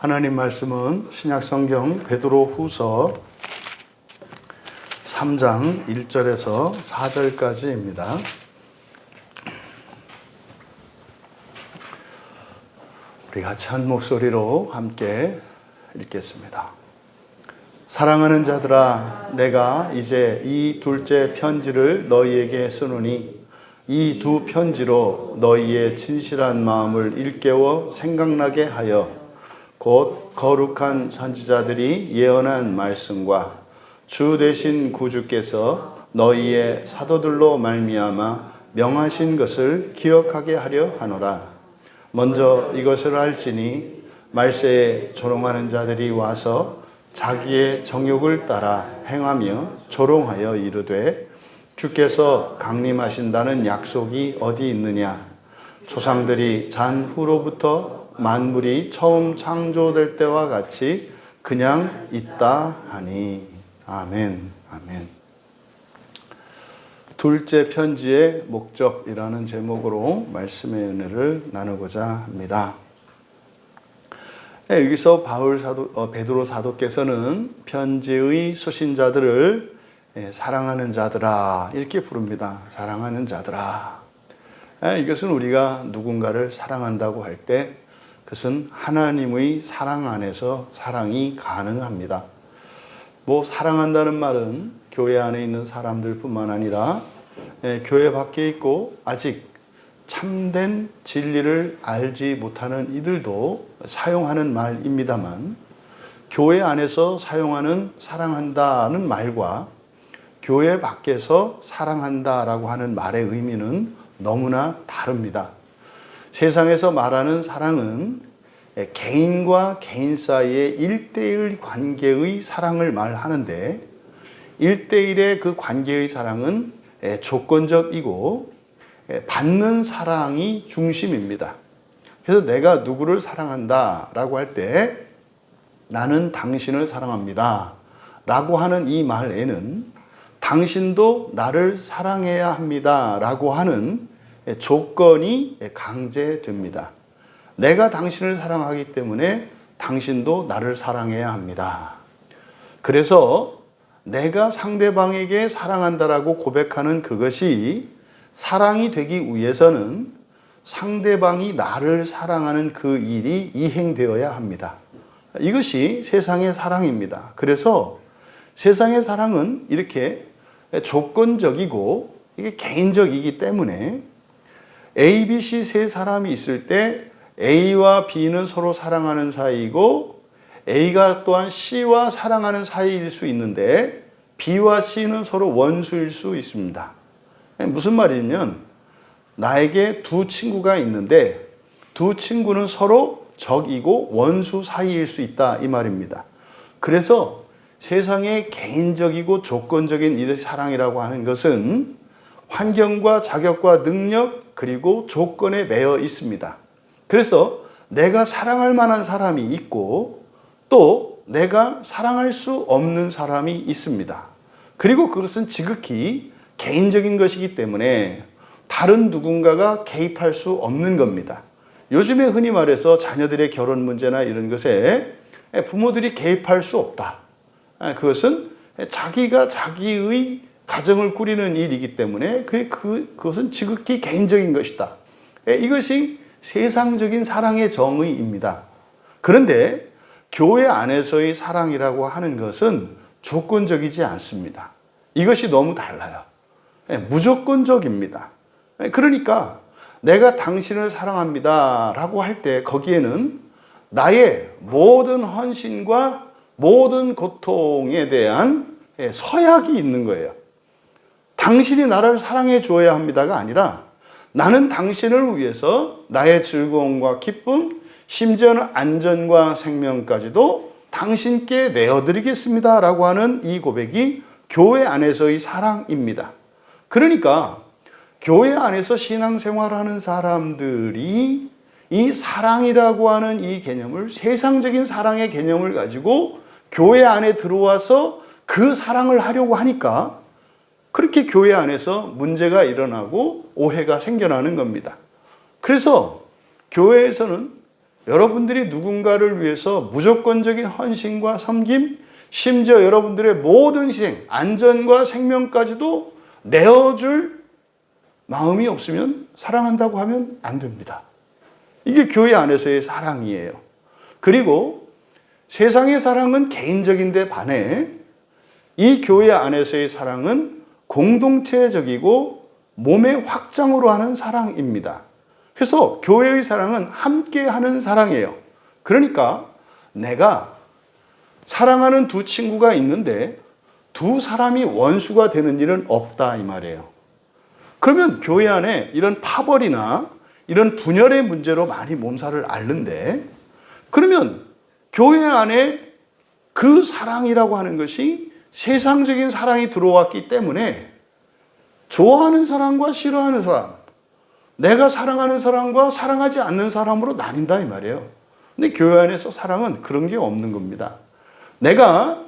하나님 말씀은 신약성경 베드로후서 3장 1절에서 4절까지입니다. 우리 같이 한 목소리로 함께 읽겠습니다. 사랑하는 자들아, 내가 이제 이 둘째 편지를 너희에게 쓰노니 이 두 편지로 너희의 진실한 마음을 일깨워 생각나게 하여 곧 거룩한 선지자들이 예언한 말씀과 주 되신 구주께서 너희의 사도들로 말미암아 명하신 것을 기억하게 하려 하노라. 먼저 이것을 알지니 말세에 조롱하는 자들이 와서 자기의 정욕을 따라 행하며 조롱하여 이르되 주께서 강림하신다는 약속이 어디 있느냐? 조상들이 잔 후로부터 만물이 처음 창조될 때와 같이 그냥 있다 하니. 아멘. 아멘. 둘째 편지의 목적이라는 제목으로 말씀의 은혜를 나누고자 합니다. 여기서 베드로 사도께서는 편지의 수신자들을 사랑하는 자들아 이렇게 부릅니다. 사랑하는 자들아. 이것은 우리가 누군가를 사랑한다고 할 때 그것은 하나님의 사랑 안에서 사랑이 가능합니다. 사랑한다는 말은 교회 안에 있는 사람들뿐만 아니라 교회 밖에 있고 아직 참된 진리를 알지 못하는 이들도 사용하는 말입니다만, 교회 안에서 사용하는 사랑한다는 말과 교회 밖에서 사랑한다라고 하는 말의 의미는 너무나 다릅니다. 세상에서 말하는 사랑은 개인과 개인 사이의 1대1 관계의 사랑을 말하는데, 1대1의 그 관계의 사랑은 조건적이고 받는 사랑이 중심입니다. 그래서 내가 누구를 사랑한다라고 할 때 나는 당신을 사랑합니다 라고 하는 이 말에는 당신도 나를 사랑해야 합니다 라고 하는 조건이 강제됩니다. 내가 당신을 사랑하기 때문에 당신도 나를 사랑해야 합니다. 그래서 내가 상대방에게 사랑한다라고 고백하는 그것이 사랑이 되기 위해서는 상대방이 나를 사랑하는 그 일이 이행되어야 합니다. 이것이 세상의 사랑입니다. 그래서 세상의 사랑은 이렇게 조건적이고 이게 개인적이기 때문에 A, B, C 세 사람이 있을 때 A와 B는 서로 사랑하는 사이이고 A가 또한 C와 사랑하는 사이일 수 있는데 B와 C는 서로 원수일 수 있습니다. 무슨 말이냐면 나에게 두 친구가 있는데 두 친구는 서로 적이고 원수 사이일 수 있다 이 말입니다. 그래서 세상의 개인적이고 조건적인 이 사랑이라고 하는 것은 환경과 자격과 능력 그리고 조건에 매여 있습니다. 그래서 내가 사랑할 만한 사람이 있고 또 내가 사랑할 수 없는 사람이 있습니다. 그리고 그것은 지극히 개인적인 것이기 때문에 다른 누군가가 개입할 수 없는 겁니다. 요즘에 흔히 말해서 자녀들의 결혼 문제나 이런 것에 부모들이 개입할 수 없다. 그것은 자기가 자기의 가정을 꾸리는 일이기 때문에 그것은 지극히 개인적인 것이다. 이것이 세상적인 사랑의 정의입니다. 그런데 교회 안에서의 사랑이라고 하는 것은 조건적이지 않습니다. 이것이 너무 달라요. 무조건적입니다. 그러니까 내가 당신을 사랑합니다 라고 할 때 거기에는 나의 모든 헌신과 모든 고통에 대한 서약이 있는 거예요. 당신이 나를 사랑해 주어야 합니다가 아니라 나는 당신을 위해서 나의 즐거움과 기쁨, 심지어는 안전과 생명까지도 당신께 내어드리겠습니다 라고 하는 이 고백이 교회 안에서의 사랑입니다. 그러니까 교회 안에서 신앙생활하는 사람들이 이 사랑이라고 하는 이 개념을, 세상적인 사랑의 개념을 가지고 교회 안에 들어와서 그 사랑을 하려고 하니까 그렇게 교회 안에서 문제가 일어나고 오해가 생겨나는 겁니다. 그래서 교회에서는 여러분들이 누군가를 위해서 무조건적인 헌신과 섬김, 심지어 여러분들의 모든 희생, 안전과 생명까지도 내어줄 마음이 없으면 사랑한다고 하면 안 됩니다. 이게 교회 안에서의 사랑이에요. 그리고 세상의 사랑은 개인적인데 반해 이 교회 안에서의 사랑은 공동체적이고 몸의 확장으로 하는 사랑입니다. 그래서 교회의 사랑은 함께 하는 사랑이에요. 그러니까 내가 사랑하는 두 친구가 있는데 두 사람이 원수가 되는 일은 없다 이 말이에요. 그러면 교회 안에 이런 파벌이나 이런 분열의 문제로 많이 몸살을 앓는데, 그러면 교회 안에 그 사랑이라고 하는 것이 세상적인 사랑이 들어왔기 때문에 좋아하는 사람과 싫어하는 사람, 내가 사랑하는 사람과 사랑하지 않는 사람으로 나뉜다 이 말이에요. 근데 교회 안에서 사랑은 그런 게 없는 겁니다. 내가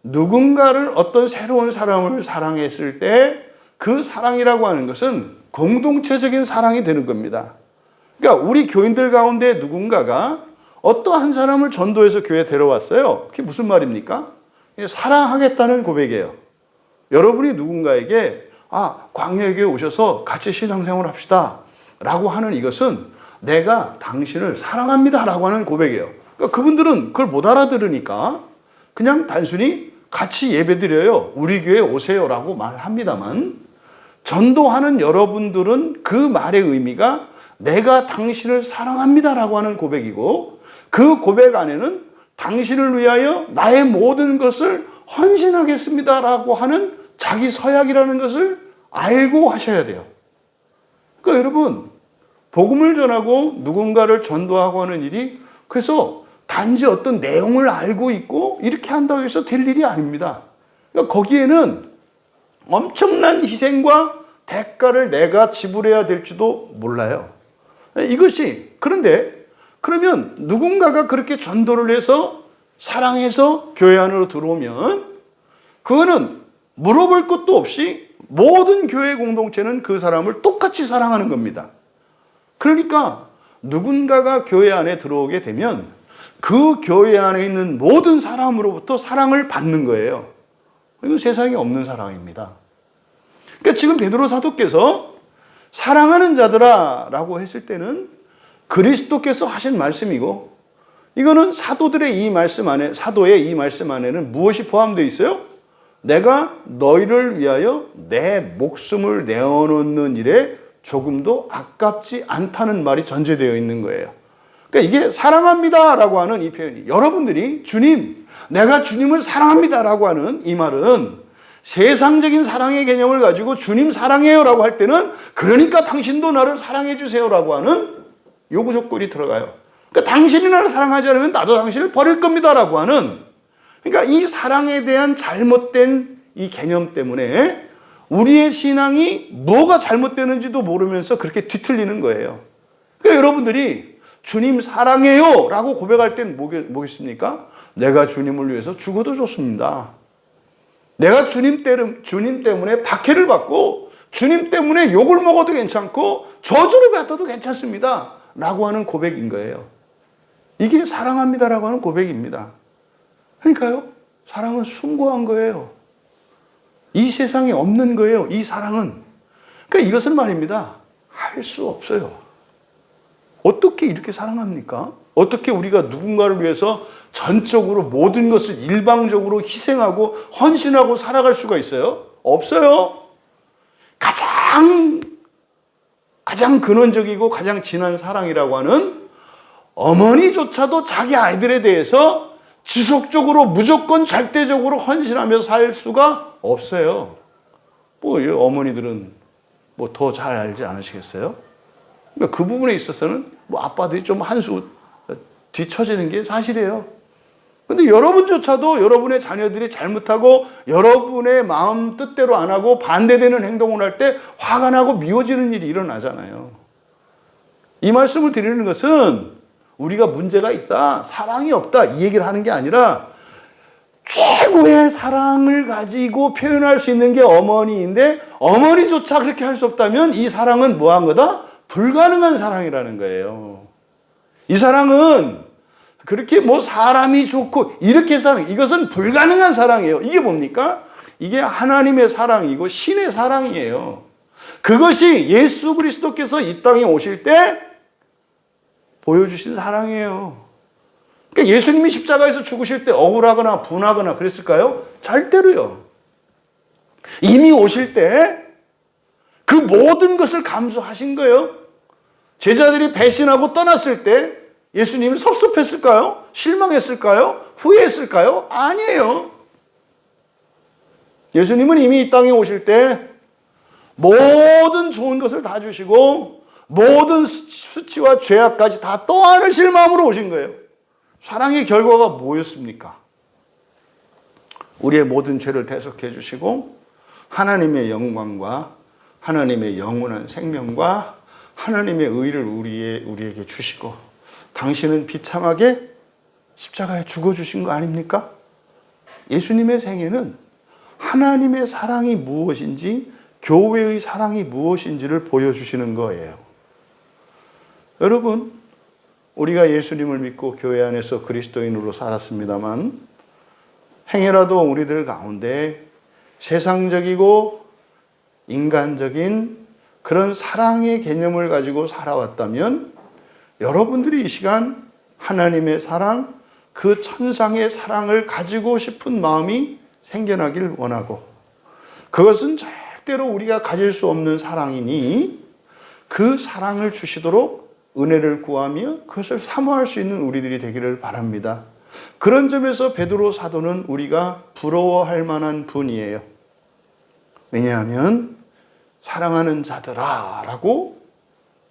누군가를 어떤 새로운 사람을 사랑했을 때 그 사랑이라고 하는 것은 공동체적인 사랑이 되는 겁니다. 그러니까 우리 교인들 가운데 누군가가 어떠한 사람을 전도해서 교회에 데려왔어요. 그게 무슨 말입니까? 사랑하겠다는 고백이에요. 여러분이 누군가에게 광야에 오셔서 같이 신앙생활 합시다 라고 하는 이것은 내가 당신을 사랑합니다 라고 하는 고백이에요. 그러니까 그분들은 그걸 못 알아들으니까 그냥 단순히 같이 예배드려요, 우리 교회에 오세요 라고 말합니다만, 전도하는 여러분들은 그 말의 의미가 내가 당신을 사랑합니다 라고 하는 고백이고, 그 고백 안에는 당신을 위하여 나의 모든 것을 헌신하겠습니다 라고 하는 자기 서약이라는 것을 알고 하셔야 돼요. 그러니까 여러분, 복음을 전하고 누군가를 전도하고 하는 일이 그래서 단지 어떤 내용을 알고 있고 이렇게 한다고 해서 될 일이 아닙니다. 그러니까 거기에는 엄청난 희생과 대가를 내가 지불해야 될지도 몰라요. 이것이, 그런데 그러면 누군가가 그렇게 전도를 해서 사랑해서 교회 안으로 들어오면 그거는 물어볼 것도 없이 모든 교회 공동체는 그 사람을 똑같이 사랑하는 겁니다. 그러니까 누군가가 교회 안에 들어오게 되면 그 교회 안에 있는 모든 사람으로부터 사랑을 받는 거예요. 이건 세상에 없는 사랑입니다. 그러니까 지금 베드로 사도께서 사랑하는 자들아 라고 했을 때는 그리스도께서 하신 말씀이고, 이거는 사도들의 이 말씀 안에, 사도의 이 말씀 안에는 무엇이 포함되어 있어요? 내가 너희를 위하여 내 목숨을 내어놓는 일에 조금도 아깝지 않다는 말이 전제되어 있는 거예요. 그러니까 이게 사랑합니다 라고 하는 이 표현이, 여러분들이 주님, 내가 주님을 사랑합니다 라고 하는 이 말은 세상적인 사랑의 개념을 가지고 주님 사랑해요 라고 할 때는 그러니까 당신도 나를 사랑해 주세요 라고 하는 요구 조건이 들어가요. 그러니까 당신이 나를 사랑하지 않으면 나도 당신을 버릴 겁니다 라고 하는, 그러니까 이 사랑에 대한 잘못된 이 개념 때문에 우리의 신앙이 뭐가 잘못되는지도 모르면서 그렇게 뒤틀리는 거예요. 그러니까 여러분들이 주님 사랑해요 라고 고백할 때는 뭐겠습니까? 내가 주님을 위해서 죽어도 좋습니다. 내가 주님 때문에 박해를 받고 주님 때문에 욕을 먹어도 괜찮고 저주를 받아도 괜찮습니다 라고 하는 고백인 거예요. 이게 사랑합니다 라고 하는 고백입니다. 그러니까요, 사랑은 숭고한 거예요. 이 세상에 없는 거예요, 이 사랑은. 그러니까 이것은 말입니다, 할 수 없어요. 어떻게 이렇게 사랑합니까? 어떻게 우리가 누군가를 위해서 전적으로 모든 것을 일방적으로 희생하고 헌신하고 살아갈 수가 있어요? 없어요. 가장 근원적이고 가장 진한 사랑이라고 하는, 어머니조차도 자기 아이들에 대해서 지속적으로 무조건 절대적으로 헌신하며 살 수가 없어요. 어머니들은 더 잘 알지 않으시겠어요? 그러니까 그 부분에 있어서는 아빠들이 좀 한 수 뒤처지는 게 사실이에요. 근데 여러분조차도 여러분의 자녀들이 잘못하고 여러분의 마음 뜻대로 안 하고 반대되는 행동을 할 때 화가 나고 미워지는 일이 일어나잖아요. 이 말씀을 드리는 것은 우리가 문제가 있다, 사랑이 없다 이 얘기를 하는 게 아니라, 최고의 사랑을 가지고 표현할 수 있는 게 어머니인데 어머니조차 그렇게 할 수 없다면 이 사랑은 뭐한 거다? 불가능한 사랑이라는 거예요. 이 사랑은 그렇게 뭐 사람이 좋고 이렇게 사랑, 이것은 불가능한 사랑이에요. 이게 뭡니까? 이게 하나님의 사랑이고 신의 사랑이에요. 그것이 예수 그리스도께서 이 땅에 오실 때 보여주신 사랑이에요. 그러니까 예수님이 십자가에서 죽으실 때 억울하거나 분하거나 그랬을까요? 절대로요. 이미 오실 때 그 모든 것을 감수하신 거예요. 제자들이 배신하고 떠났을 때 예수님이 섭섭했을까요? 실망했을까요? 후회했을까요? 아니에요. 예수님은 이미 이 땅에 오실 때 모든 좋은 것을 다 주시고 모든 수치와 죄악까지 다 떠안으실 마음으로 오신 거예요. 사랑의 결과가 뭐였습니까? 우리의 모든 죄를 대속해 주시고 하나님의 영광과 하나님의 영원한 생명과 하나님의 의를 우리에게 주시고 당신은 비참하게 십자가에 죽어주신 거 아닙니까? 예수님의 생애는 하나님의 사랑이 무엇인지 교회의 사랑이 무엇인지를 보여주시는 거예요. 여러분, 우리가 예수님을 믿고 교회 안에서 그리스도인으로 살았습니다만 행여라도 우리들 가운데 세상적이고 인간적인 그런 사랑의 개념을 가지고 살아왔다면 여러분들이 이 시간 하나님의 사랑, 그 천상의 사랑을 가지고 싶은 마음이 생겨나길 원하고 그것은 절대로 우리가 가질 수 없는 사랑이니 그 사랑을 주시도록 은혜를 구하며 그것을 사모할 수 있는 우리들이 되기를 바랍니다. 그런 점에서 베드로 사도는 우리가 부러워할 만한 분이에요. 왜냐하면 사랑하는 자들아 라고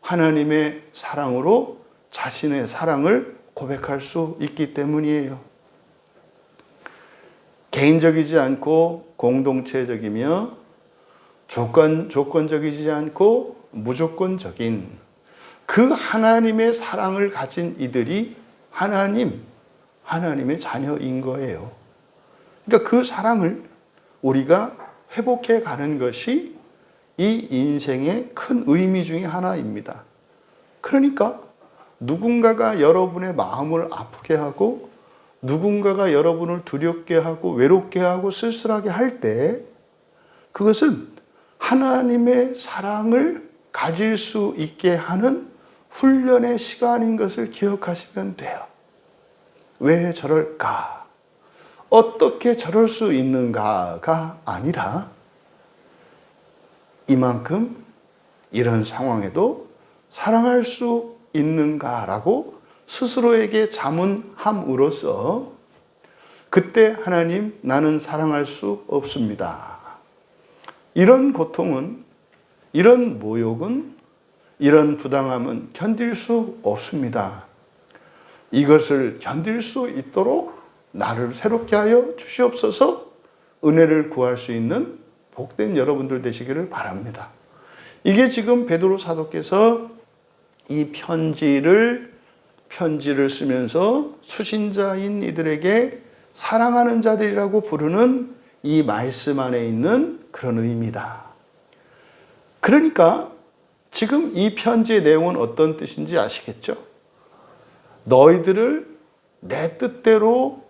하나님의 사랑으로 자신의 사랑을 고백할 수 있기 때문이에요. 개인적이지 않고 공동체적이며 조건적이지 않고 무조건적인 그 하나님의 사랑을 가진 이들이 하나님의 자녀인 거예요. 그러니까 그 사랑을 우리가 회복해 가는 것이 이 인생의 큰 의미 중에 하나입니다. 그러니까 누군가가 여러분의 마음을 아프게 하고 누군가가 여러분을 두렵게 하고 외롭게 하고 쓸쓸하게 할 때 그것은 하나님의 사랑을 가질 수 있게 하는 훈련의 시간인 것을 기억하시면 돼요. 왜 저럴까? 어떻게 저럴 수 있는가가 아니라 이만큼 이런 상황에도 사랑할 수 있는가라고 스스로에게 자문함으로써 그때 하나님 나는 사랑할 수 없습니다. 이런 고통은 이런 모욕은 이런 부당함은 견딜 수 없습니다. 이것을 견딜 수 있도록 나를 새롭게 하여 주시옵소서 은혜를 구할 수 있는 복된 여러분들 되시기를 바랍니다. 이게 지금 베드로 사도께서 이 편지를 쓰면서 수신자인 이들에게 사랑하는 자들이라고 부르는 이 말씀 안에 있는 그런 의미다. 그러니까 지금 이 편지의 내용은 어떤 뜻인지 아시겠죠? 너희들을 내 뜻대로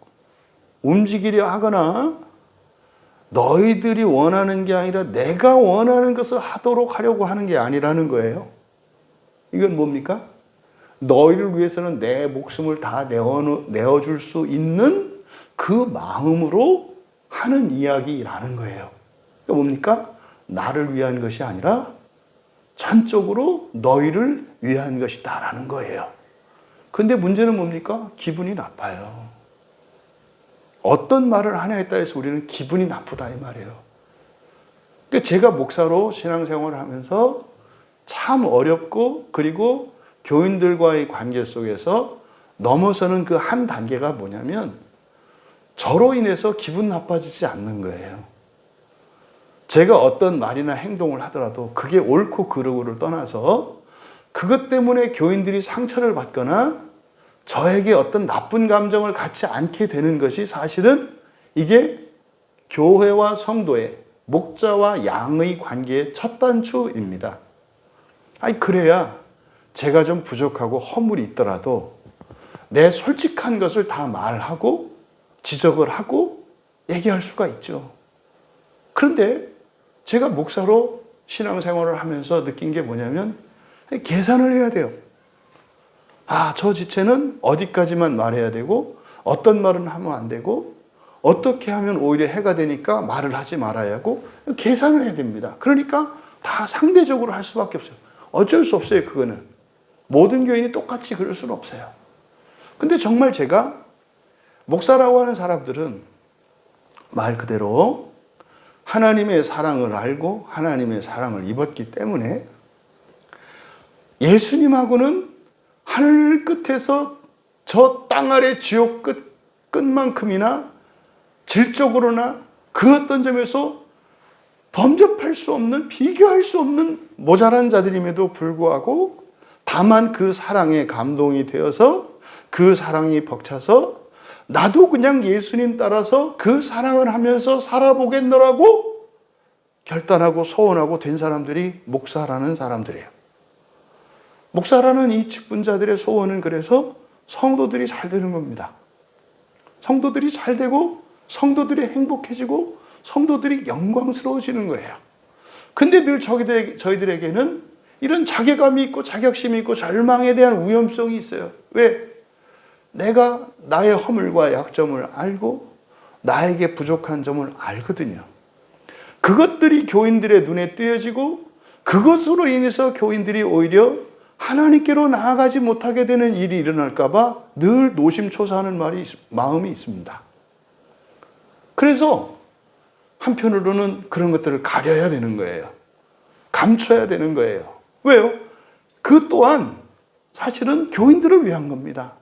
움직이려 하거나 너희들이 원하는 게 아니라 내가 원하는 것을 하도록 하려고 하는 게 아니라는 거예요. 이건 뭡니까? 너희를 위해서는 내 목숨을 다 내어줄 수 있는 그 마음으로 하는 이야기라는 거예요. 그러니까 뭡니까? 나를 위한 것이 아니라 전적으로 너희를 위한 것이다라는 거예요. 근데 문제는 뭡니까? 기분이 나빠요. 어떤 말을 하냐에 따라서 우리는 기분이 나쁘다 이 말이에요. 그러니까 제가 목사로 신앙생활을 하면서 참 어렵고 그리고 교인들과의 관계 속에서 넘어서는 그 한 단계가 뭐냐면 저로 인해서 기분 나빠지지 않는 거예요. 제가 어떤 말이나 행동을 하더라도 그게 옳고 그르고를 떠나서 그것 때문에 교인들이 상처를 받거나 저에게 어떤 나쁜 감정을 갖지 않게 되는 것이 사실은 이게 교회와 성도의 목자와 양의 관계의 첫 단추입니다. 아니 그래야 제가 좀 부족하고 허물이 있더라도 내 솔직한 것을 다 말하고 지적을 하고 얘기할 수가 있죠. 그런데 제가 목사로 신앙생활을 하면서 느낀 게 뭐냐면 계산을 해야 돼요. 저 지체는 어디까지만 말해야 되고 어떤 말은 하면 안 되고 어떻게 하면 오히려 해가 되니까 말을 하지 말아야 하고 계산을 해야 됩니다. 그러니까 다 상대적으로 할 수밖에 없어요. 어쩔 수 없어요. 그거는. 모든 교인이 똑같이 그럴 수는 없어요. 근데 정말 제가 목사라고 하는 사람들은 말 그대로 하나님의 사랑을 알고 하나님의 사랑을 입었기 때문에 예수님하고는 하늘 끝에서 저 땅 아래 지옥 끝만큼이나 질적으로나 그 어떤 점에서 범접할 수 없는, 비교할 수 없는 모자란 자들임에도 불구하고 다만 그 사랑에 감동이 되어서 그 사랑이 벅차서 나도 그냥 예수님 따라서 그 사랑을 하면서 살아보겠노라고 결단하고 소원하고 된 사람들이 목사라는 사람들이에요. 목사라는 이 직분자들의 소원은 그래서 성도들이 잘 되는 겁니다. 성도들이 잘 되고 성도들이 행복해지고 성도들이 영광스러워지는 거예요. 근데 늘 저희들에게는 이런 자괴감이 있고 자격심이 있고 절망에 대한 위험성이 있어요. 왜? 내가 나의 허물과 약점을 알고 나에게 부족한 점을 알거든요. 그것들이 교인들의 눈에 띄어지고 그것으로 인해서 교인들이 오히려 하나님께로 나아가지 못하게 되는 일이 일어날까 봐 늘 노심초사하는 마음이 있습니다. 그래서 한편으로는 그런 것들을 가려야 되는 거예요. 감춰야 되는 거예요. 왜요? 그 또한 사실은 교인들을 위한 겁니다.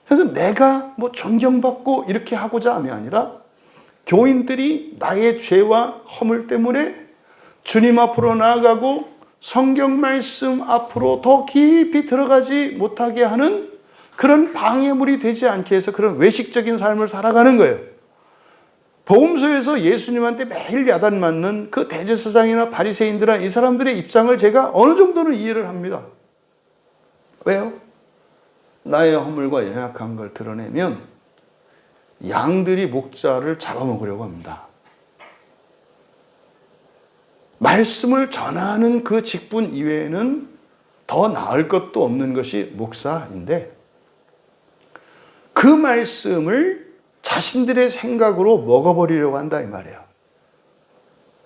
그래서 내가 뭐 존경받고 이렇게 하고자 함이 아니라 교인들이 나의 죄와 허물 때문에 주님 앞으로 나아가고 성경 말씀 앞으로 더 깊이 들어가지 못하게 하는 그런 방해물이 되지 않게 해서 그런 외식적인 삶을 살아가는 거예요. 복음서에서 예수님한테 매일 야단 맞는 그 대제사장이나 바리새인들은 이 사람들의 입장을 제가 어느 정도는 이해를 합니다. 왜요? 나의 허물과 연약한 걸 드러내면 양들이 목자를 잡아먹으려고 합니다. 말씀을 전하는 그 직분 이외에는 더 나을 것도 없는 것이 목사인데 그 말씀을 자신들의 생각으로 먹어버리려고 한다 이 말이에요.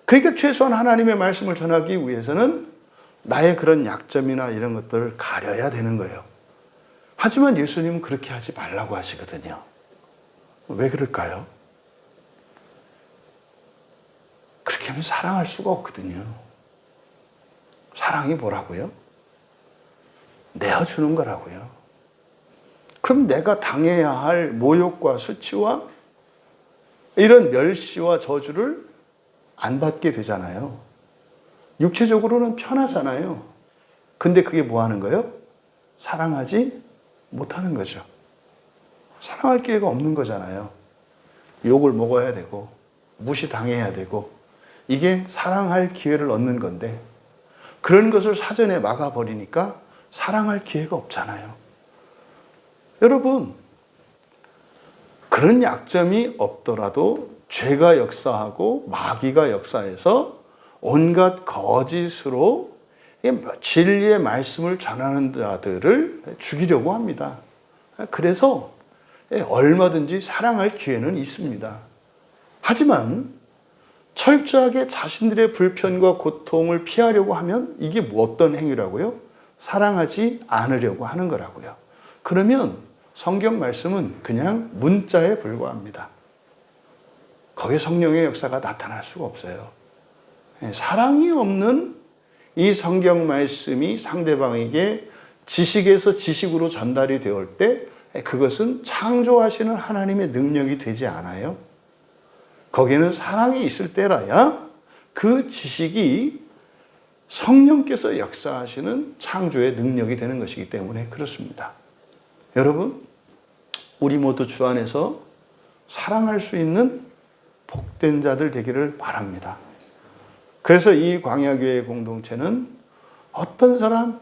그러니까 최소한 하나님의 말씀을 전하기 위해서는 나의 그런 약점이나 이런 것들을 가려야 되는 거예요. 하지만 예수님은 그렇게 하지 말라고 하시거든요. 왜 그럴까요? 그렇게 하면 사랑할 수가 없거든요. 사랑이 뭐라고요? 내어주는 거라고요. 그럼 내가 당해야 할 모욕과 수치와 이런 멸시와 저주를 안 받게 되잖아요. 육체적으로는 편하잖아요. 근데 그게 뭐 하는 거예요? 사랑하지 못하는 거죠. 사랑할 기회가 없는 거잖아요. 욕을 먹어야 되고 무시당해야 되고 이게 사랑할 기회를 얻는 건데 그런 것을 사전에 막아버리니까 사랑할 기회가 없잖아요. 여러분, 그런 약점이 없더라도 죄가 역사하고 마귀가 역사해서 온갖 거짓으로 진리의 말씀을 전하는 자들을 죽이려고 합니다. 그래서 얼마든지 사랑할 기회는 있습니다. 하지만 철저하게 자신들의 불편과 고통을 피하려고 하면 이게 어떤 행위라고요? 사랑하지 않으려고 하는 거라고요. 그러면 성경 말씀은 그냥 문자에 불과합니다. 거기에 성령의 역사가 나타날 수가 없어요. 사랑이 없는 이 성경 말씀이 상대방에게 지식에서 지식으로 전달이 되올 때 그것은 창조하시는 하나님의 능력이 되지 않아요. 거기에는 사랑이 있을 때라야 그 지식이 성령께서 역사하시는 창조의 능력이 되는 것이기 때문에 그렇습니다. 여러분, 우리 모두 주 안에서 사랑할 수 있는 복된 자들 되기를 바랍니다. 그래서 이 광야교회 공동체는 어떤 사람,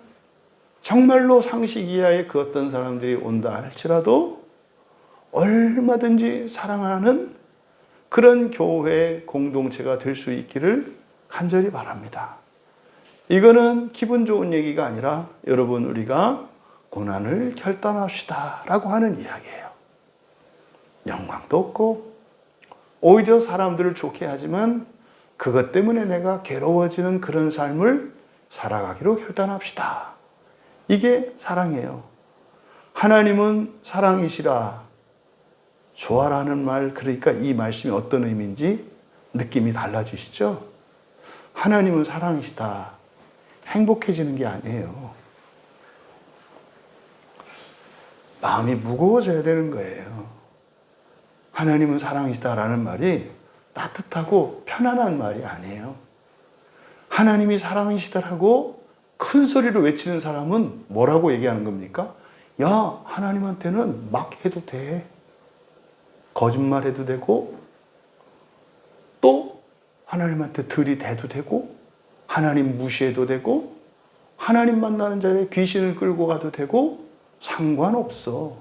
정말로 상식 이하의 그 어떤 사람들이 온다 할지라도 얼마든지 사랑하는 그런 교회 공동체가 될 수 있기를 간절히 바랍니다. 이거는 기분 좋은 얘기가 아니라 여러분 우리가 고난을 결단합시다 라고 하는 이야기예요. 영광도 없고 오히려 사람들을 좋게 하지만 그것 때문에 내가 괴로워지는 그런 삶을 살아가기로 결단합시다. 이게 사랑이에요. 하나님은 사랑이시라. 좋아라는 말, 그러니까 이 말씀이 어떤 의미인지 느낌이 달라지시죠? 하나님은 사랑이시다. 행복해지는 게 아니에요. 마음이 무거워져야 되는 거예요. 하나님은 사랑이시다라는 말이 따뜻하고 편안한 말이 아니에요. 하나님이 사랑이시다라고 큰 소리로 외치는 사람은 뭐라고 얘기하는 겁니까? 야, 하나님한테는 막 해도 돼. 거짓말 해도 되고, 또 하나님한테 들이대도 되고, 하나님 무시해도 되고, 하나님 만나는 자리에 귀신을 끌고 가도 되고, 상관없어.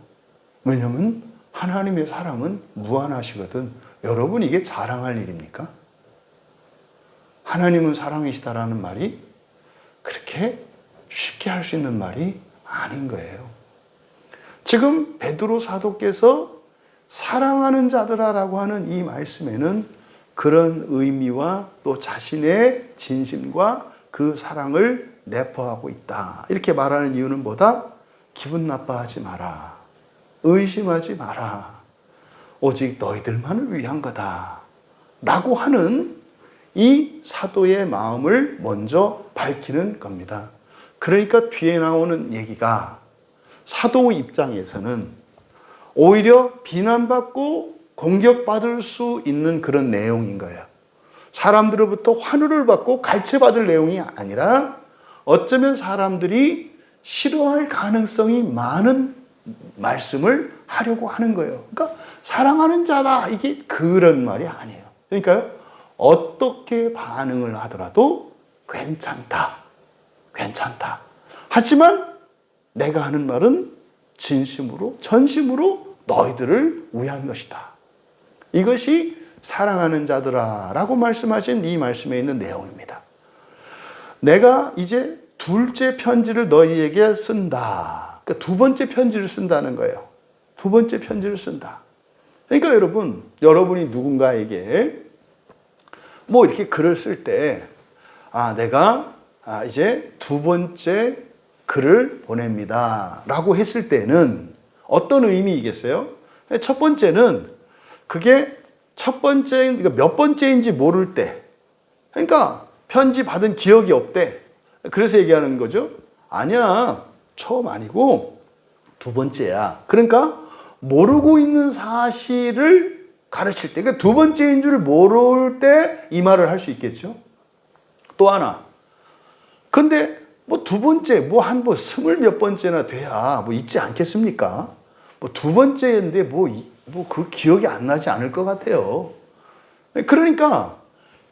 왜냐면 하나님의 사랑은 무한하시거든. 여러분, 이게 자랑할 일입니까? 하나님은 사랑이시다라는 말이 그렇게 쉽게 할 수 있는 말이 아닌 거예요. 지금 베드로 사도께서 사랑하는 자들아라고 하는 이 말씀에는 그런 의미와 또 자신의 진심과 그 사랑을 내포하고 있다. 이렇게 말하는 이유는 뭐다? 기분 나빠하지 마라. 의심하지 마라. 오직 너희들만을 위한 거다. 라고 하는 이 사도의 마음을 먼저 밝히는 겁니다. 그러니까 뒤에 나오는 얘기가 사도 입장에서는 오히려 비난받고 공격받을 수 있는 그런 내용인 거예요. 사람들로부터 환호를 받고 갈채받을 내용이 아니라 어쩌면 사람들이 싫어할 가능성이 많은 말씀을 하려고 하는 거예요. 그러니까 사랑하는 자다. 이게 그런 말이 아니에요. 그러니까요. 어떻게 반응을 하더라도 괜찮다. 괜찮다. 하지만 내가 하는 말은 진심으로, 전심으로 너희들을 위한 것이다. 이것이 사랑하는 자들아 라고 말씀하신 이 말씀에 있는 내용입니다. 내가 이제 둘째 편지를 너희에게 쓴다. 그러니까 두 번째 편지를 쓴다는 거예요. 두 번째 편지를 쓴다. 그러니까 여러분이 누군가에게 뭐 이렇게 글을 쓸 때, 내가 이제 두 번째 글을 보냅니다. 라고 했을 때는 어떤 의미이겠어요? 첫 번째는 그게 그러니까 몇 번째인지 모를 때, 그러니까 편지 받은 기억이 없대. 그래서 얘기하는 거죠. 아니야, 처음 아니고 두 번째야. 그러니까 모르고 있는 사실을 가르칠 때, 그러니까 두 번째인 줄 모를 때 이 말을 할 수 있겠죠. 또 하나. 근데 뭐 두 번째, 뭐 스물 몇 번째나 돼야 뭐 있지 않겠습니까? 뭐 두 번째인데 그 기억이 안 나지 않을 것 같아요. 그러니까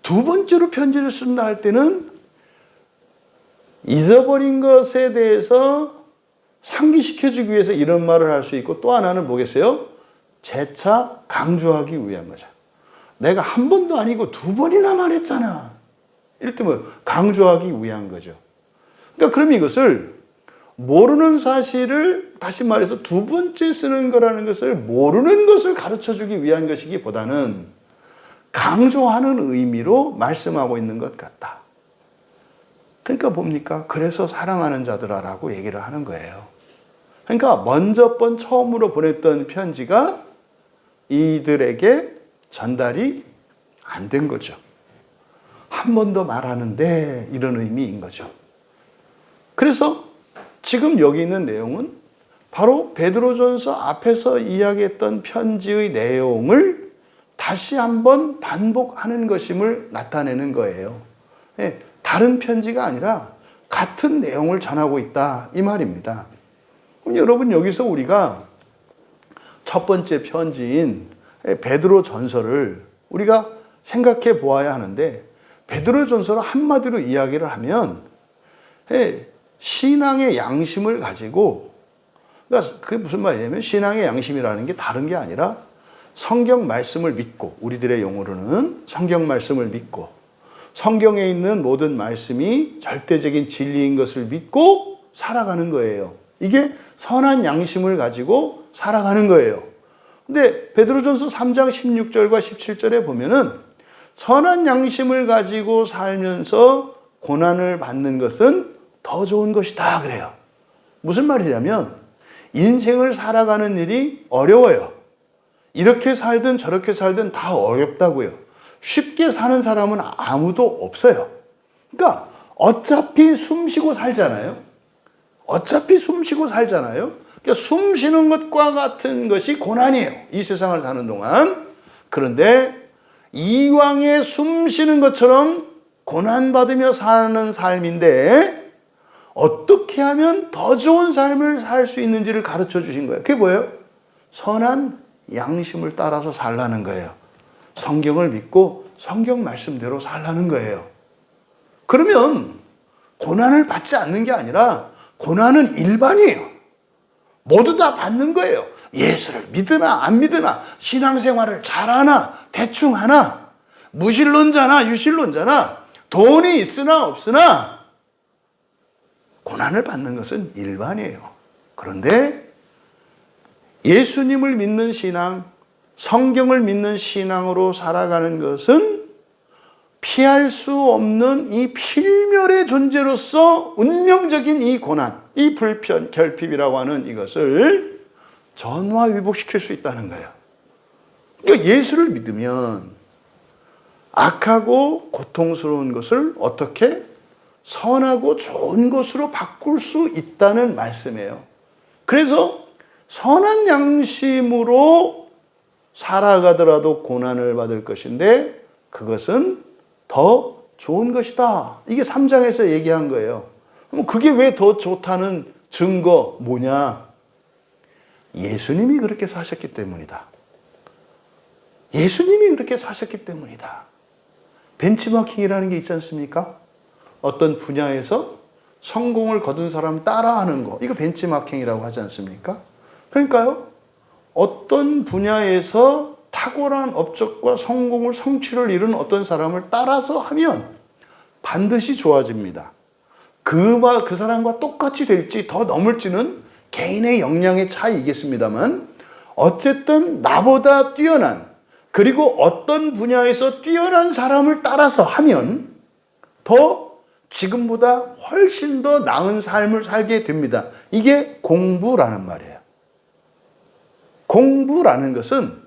두 번째로 편지를 쓴다 할 때는 잊어버린 것에 대해서 상기시켜주기 위해서 이런 말을 할 수 있고, 또 하나는 뭐겠어요? 재차 강조하기 위한 거죠. 내가 한 번도 아니고 두 번이나 말했잖아. 이럴 때 강조하기 위한 거죠. 그러니까 그럼 이것을 모르는 사실을 다시 말해서 두 번째 쓰는 거라는 것을 모르는 것을 가르쳐주기 위한 것이기보다는 강조하는 의미로 말씀하고 있는 것 같다. 그러니까 뭡니까? 그래서 사랑하는 자들아라고 얘기를 하는 거예요. 그러니까 처음으로 보냈던 편지가 이들에게 전달이 안 된 거죠. 한 번 더 말하는데 이런 의미인 거죠. 그래서 지금 여기 있는 내용은 바로 베드로전서 앞에서 이야기했던 편지의 내용을 다시 한번 반복하는 것임을 나타내는 거예요. 다른 편지가 아니라 같은 내용을 전하고 있다 이 말입니다. 그럼 여러분, 여기서 우리가 첫 번째 편지인 베드로전서를 우리가 생각해 보아야 하는데, 베드로전서를 한마디로 이야기를 하면 신앙의 양심을 가지고, 그러니까 그게 무슨 말이냐면 신앙의 양심이라는 게 다른 게 아니라 성경 말씀을 믿고, 우리들의 용어로는 성경 말씀을 믿고, 성경에 있는 모든 말씀이 절대적인 진리인 것을 믿고 살아가는 거예요. 이게 선한 양심을 가지고 살아가는 거예요. 근데 베드로전서 3장 16절과 17절에 보면은 선한 양심을 가지고 살면서 고난을 받는 것은 더 좋은 것이다 그래요. 무슨 말이냐면 인생을 살아가는 일이 어려워요. 이렇게 살든 저렇게 살든 다 어렵다고요. 쉽게 사는 사람은 아무도 없어요. 그러니까 어차피 숨 쉬고 살잖아요. 어차피 숨 쉬고 살잖아요. 그러니까 숨 쉬는 것과 같은 것이 고난이에요. 이 세상을 사는 동안. 그런데 이왕에 숨 쉬는 것처럼 고난받으며 사는 삶인데 어떻게 하면 더 좋은 삶을 살 수 있는지를 가르쳐 주신 거예요. 그게 뭐예요? 선한 양심을 따라서 살라는 거예요. 성경을 믿고 성경 말씀대로 살라는 거예요. 그러면 고난을 받지 않는 게 아니라 고난은 일반이에요. 모두 다 받는 거예요. 예수를 믿으나 안 믿으나, 신앙생활을 잘하나 대충 하나, 무신론자나 유신론자나, 돈이 있으나 없으나 고난을 받는 것은 일반이에요. 그런데 예수님을 믿는 신앙, 성경을 믿는 신앙으로 살아가는 것은 피할 수 없는 이 필멸의 존재로서 운명적인 이 고난, 이 불편, 결핍이라고 하는 이것을 전화위복시킬 수 있다는 거예요. 그러니까 예수를 믿으면 악하고 고통스러운 것을 어떻게 선하고 좋은 것으로 바꿀 수 있다는 말씀이에요. 그래서 선한 양심으로 살아가더라도 고난을 받을 것인데 그것은 더 좋은 것이다. 이게 3장에서 얘기한 거예요. 그럼 그게 왜 더 좋다는 증거 뭐냐? 예수님이 그렇게 사셨기 때문이다. 예수님이 그렇게 사셨기 때문이다. 벤치마킹이라는 게 있지 않습니까? 어떤 분야에서 성공을 거둔 사람 따라하는 거. 이거 벤치마킹이라고 하지 않습니까? 그러니까요. 어떤 분야에서 탁월한 업적과 성공을 성취를 이룬 어떤 사람을 따라서 하면 반드시 좋아집니다. 그 사람과 똑같이 될지 더 넘을지는 개인의 역량의 차이이겠습니다만 어쨌든 나보다 뛰어난 그리고 어떤 분야에서 뛰어난 사람을 따라서 하면 더 지금보다 훨씬 더 나은 삶을 살게 됩니다. 이게 공부라는 말이에요. 공부라는 것은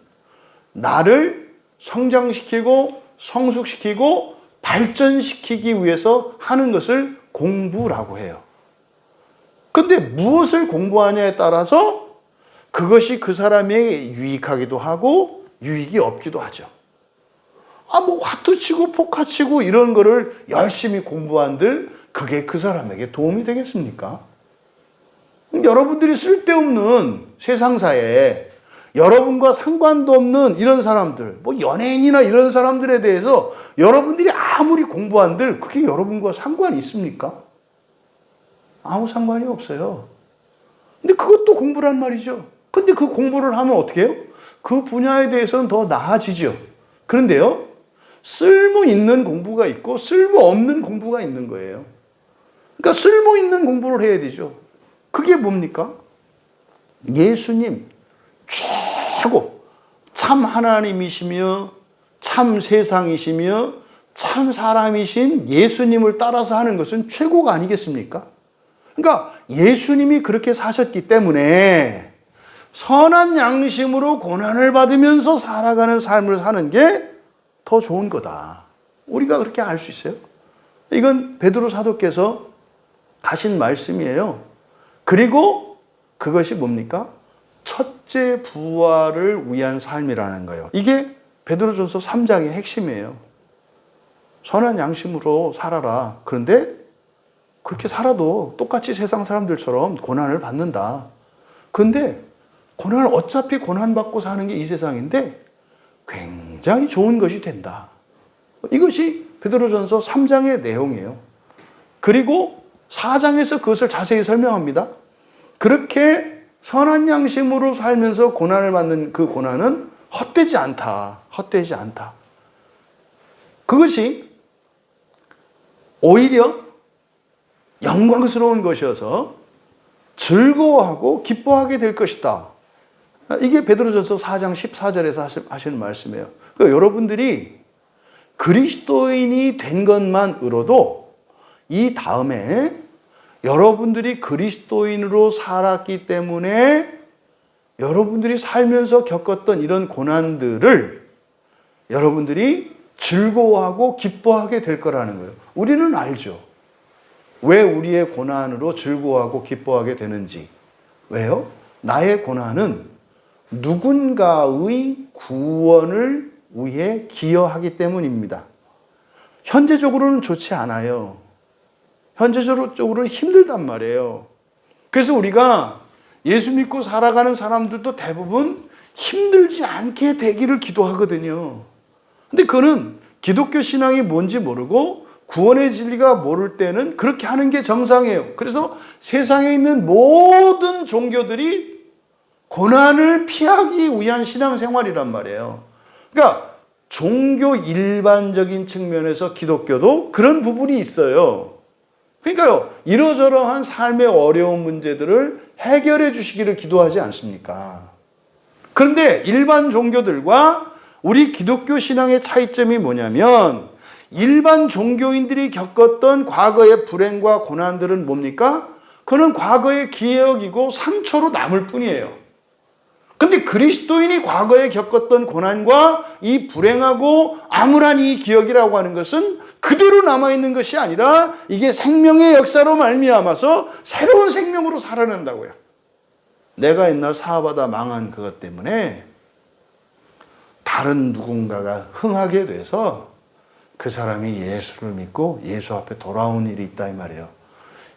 나를 성장시키고 성숙시키고 발전시키기 위해서 하는 것을 공부라고 해요. 근데 무엇을 공부하냐에 따라서 그것이 그 사람에게 유익하기도 하고 유익이 없기도 하죠. 화투 치고 포카 치고 이런 거를 열심히 공부한들 그게 그 사람에게 도움이 되겠습니까? 여러분들이 쓸데없는 세상사에 여러분과 상관도 없는 이런 사람들, 연예인이나 이런 사람들에 대해서 여러분들이 아무리 공부한들 그게 여러분과 상관이 있습니까? 아무 상관이 없어요. 근데 그것도 공부란 말이죠. 근데 그 공부를 하면 어떻게 해요? 그 분야에 대해서는 더 나아지죠. 그런데요, 쓸모 있는 공부가 있고 쓸모 없는 공부가 있는 거예요. 그러니까 쓸모 있는 공부를 해야 되죠. 그게 뭡니까? 예수님, 최고, 참 하나님이시며 참 세상이시며 참 사람이신 예수님을 따라서 하는 것은 최고가 아니겠습니까? 그러니까 예수님이 그렇게 사셨기 때문에 선한 양심으로 고난을 받으면서 살아가는 삶을 사는 게 더 좋은 거다. 우리가 그렇게 알 수 있어요. 이건 베드로 사도께서 하신 말씀이에요. 그리고 그것이 뭡니까? 첫째 부활을 위한 삶이라는 거예요. 이게 베드로전서 3장의 핵심이에요. 선한 양심으로 살아라. 그런데 그렇게 살아도 똑같이 세상 사람들처럼 고난을 받는다. 그런데 고난을 어차피 고난받고 사는 게 이 세상인데 굉장히 좋은 것이 된다. 이것이 베드로전서 3장의 내용이에요. 그리고 4장에서 그것을 자세히 설명합니다. 그렇게 선한 양심으로 살면서 고난을 받는 그 고난은 헛되지 않다. 헛되지 않다. 그것이 오히려 영광스러운 것이어서 즐거워하고 기뻐하게 될 것이다. 이게 베드로전서 4장 14절에서 하시는 말씀이에요. 그러니까 여러분들이 그리스도인이 된 것만으로도 이 다음에 여러분들이 그리스도인으로 살았기 때문에 여러분들이 살면서 겪었던 이런 고난들을 여러분들이 즐거워하고 기뻐하게 될 거라는 거예요. 우리는 알죠. 왜 우리의 고난으로 즐거워하고 기뻐하게 되는지. 왜요? 나의 고난은 누군가의 구원을 위해 기여하기 때문입니다. 현재적으로는 좋지 않아요. 현재적으로는 힘들단 말이에요. 그래서 우리가 예수 믿고 살아가는 사람들도 대부분 힘들지 않게 되기를 기도하거든요. 근데 그거는 기독교 신앙이 뭔지 모르고 구원의 진리가 모를 때는 그렇게 하는 게 정상이에요. 그래서 세상에 있는 모든 종교들이 고난을 피하기 위한 신앙생활이란 말이에요. 그러니까 종교 일반적인 측면에서 기독교도 그런 부분이 있어요. 그러니까요, 이러저러한 삶의 어려운 문제들을 해결해 주시기를 기도하지 않습니까? 그런데 일반 종교들과 우리 기독교 신앙의 차이점이 뭐냐면 일반 종교인들이 겪었던 과거의 불행과 고난들은 뭡니까? 그는 과거의 기억이고 상처로 남을 뿐이에요. 근데 그리스도인이 과거에 겪었던 고난과 이 불행하고 암울한 이 기억이라고 하는 것은 그대로 남아있는 것이 아니라 이게 생명의 역사로 말미암아서 새로운 생명으로 살아난다고요. 내가 옛날 사업하다 망한 그것 때문에 다른 누군가가 흥하게 돼서 그 사람이 예수를 믿고 예수 앞에 돌아온 일이 있다 이 말이에요.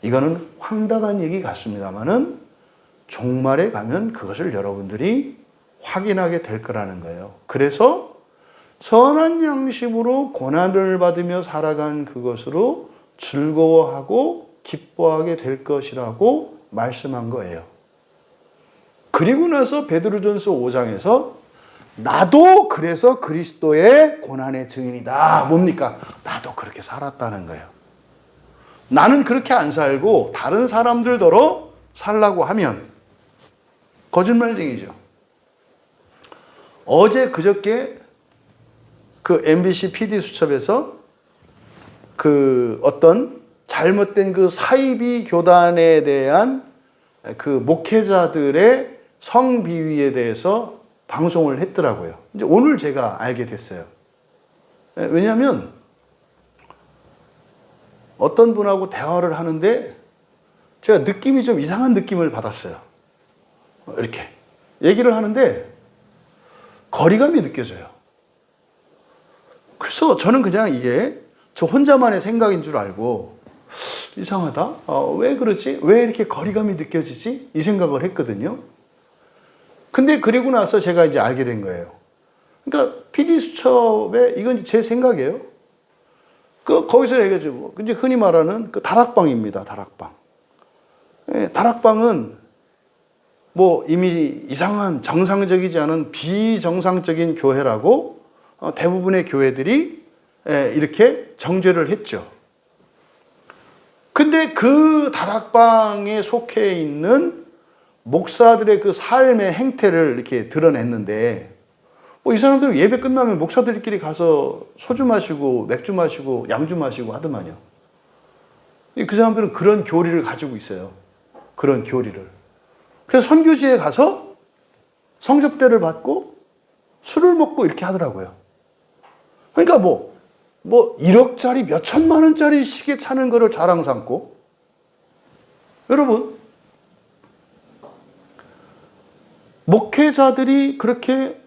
이거는 황당한 얘기 같습니다만은 종말에 가면 그것을 여러분들이 확인하게 될 거라는 거예요. 그래서 선한 양심으로 고난을 받으며 살아간 그것으로 즐거워하고 기뻐하게 될 것이라고 말씀한 거예요. 그리고 나서 베드로전서 5장에서 나도 그래서 그리스도의 고난의 증인이다. 뭡니까? 나도 그렇게 살았다는 거예요. 나는 그렇게 안 살고 다른 사람들더러 살라고 하면 거짓말쟁이죠. 어제 그저께 그 MBC PD 수첩에서 그 어떤 잘못된 그 사이비 교단에 대한 그 목회자들의 성비위에 대해서 방송을 했더라고요. 이제 오늘 제가 알게 됐어요. 왜냐하면 어떤 분하고 대화를 하는데 제가 느낌이 좀 이상한 느낌을 받았어요. 이렇게 얘기를 하는데 거리감이 느껴져요. 그래서 저는 그냥 이게 저 혼자만의 생각인 줄 알고 이상하다. 왜 그러지? 왜 이렇게 거리감이 느껴지지? 이 생각을 했거든요. 근데 그리고 나서 제가 이제 알게 된 거예요. 그러니까 PD수첩에 이건 제 생각이에요. 거기서 얘기하죠. 이제 흔히 말하는 그 다락방입니다. 다락방. 예, 다락방은 뭐 이미 이상한 정상적이지 않은 비정상적인 교회라고 대부분의 교회들이 이렇게 정죄를 했죠. 근데 그 다락방에 속해 있는 목사들의 그 삶의 행태를 이렇게 드러냈는데 이 사람들은 예배 끝나면 목사들끼리 가서 소주 마시고 맥주 마시고 양주 마시고 하더만요. 그 사람들은 그런 교리를 가지고 있어요. 그런 교리를. 그래서 선교지에 가서 성접대를 받고 술을 먹고 이렇게 하더라고요. 그러니까 뭐 1억짜리 몇 천만 원짜리 시계 차는 거를 자랑 삼고 여러분 목회자들이 그렇게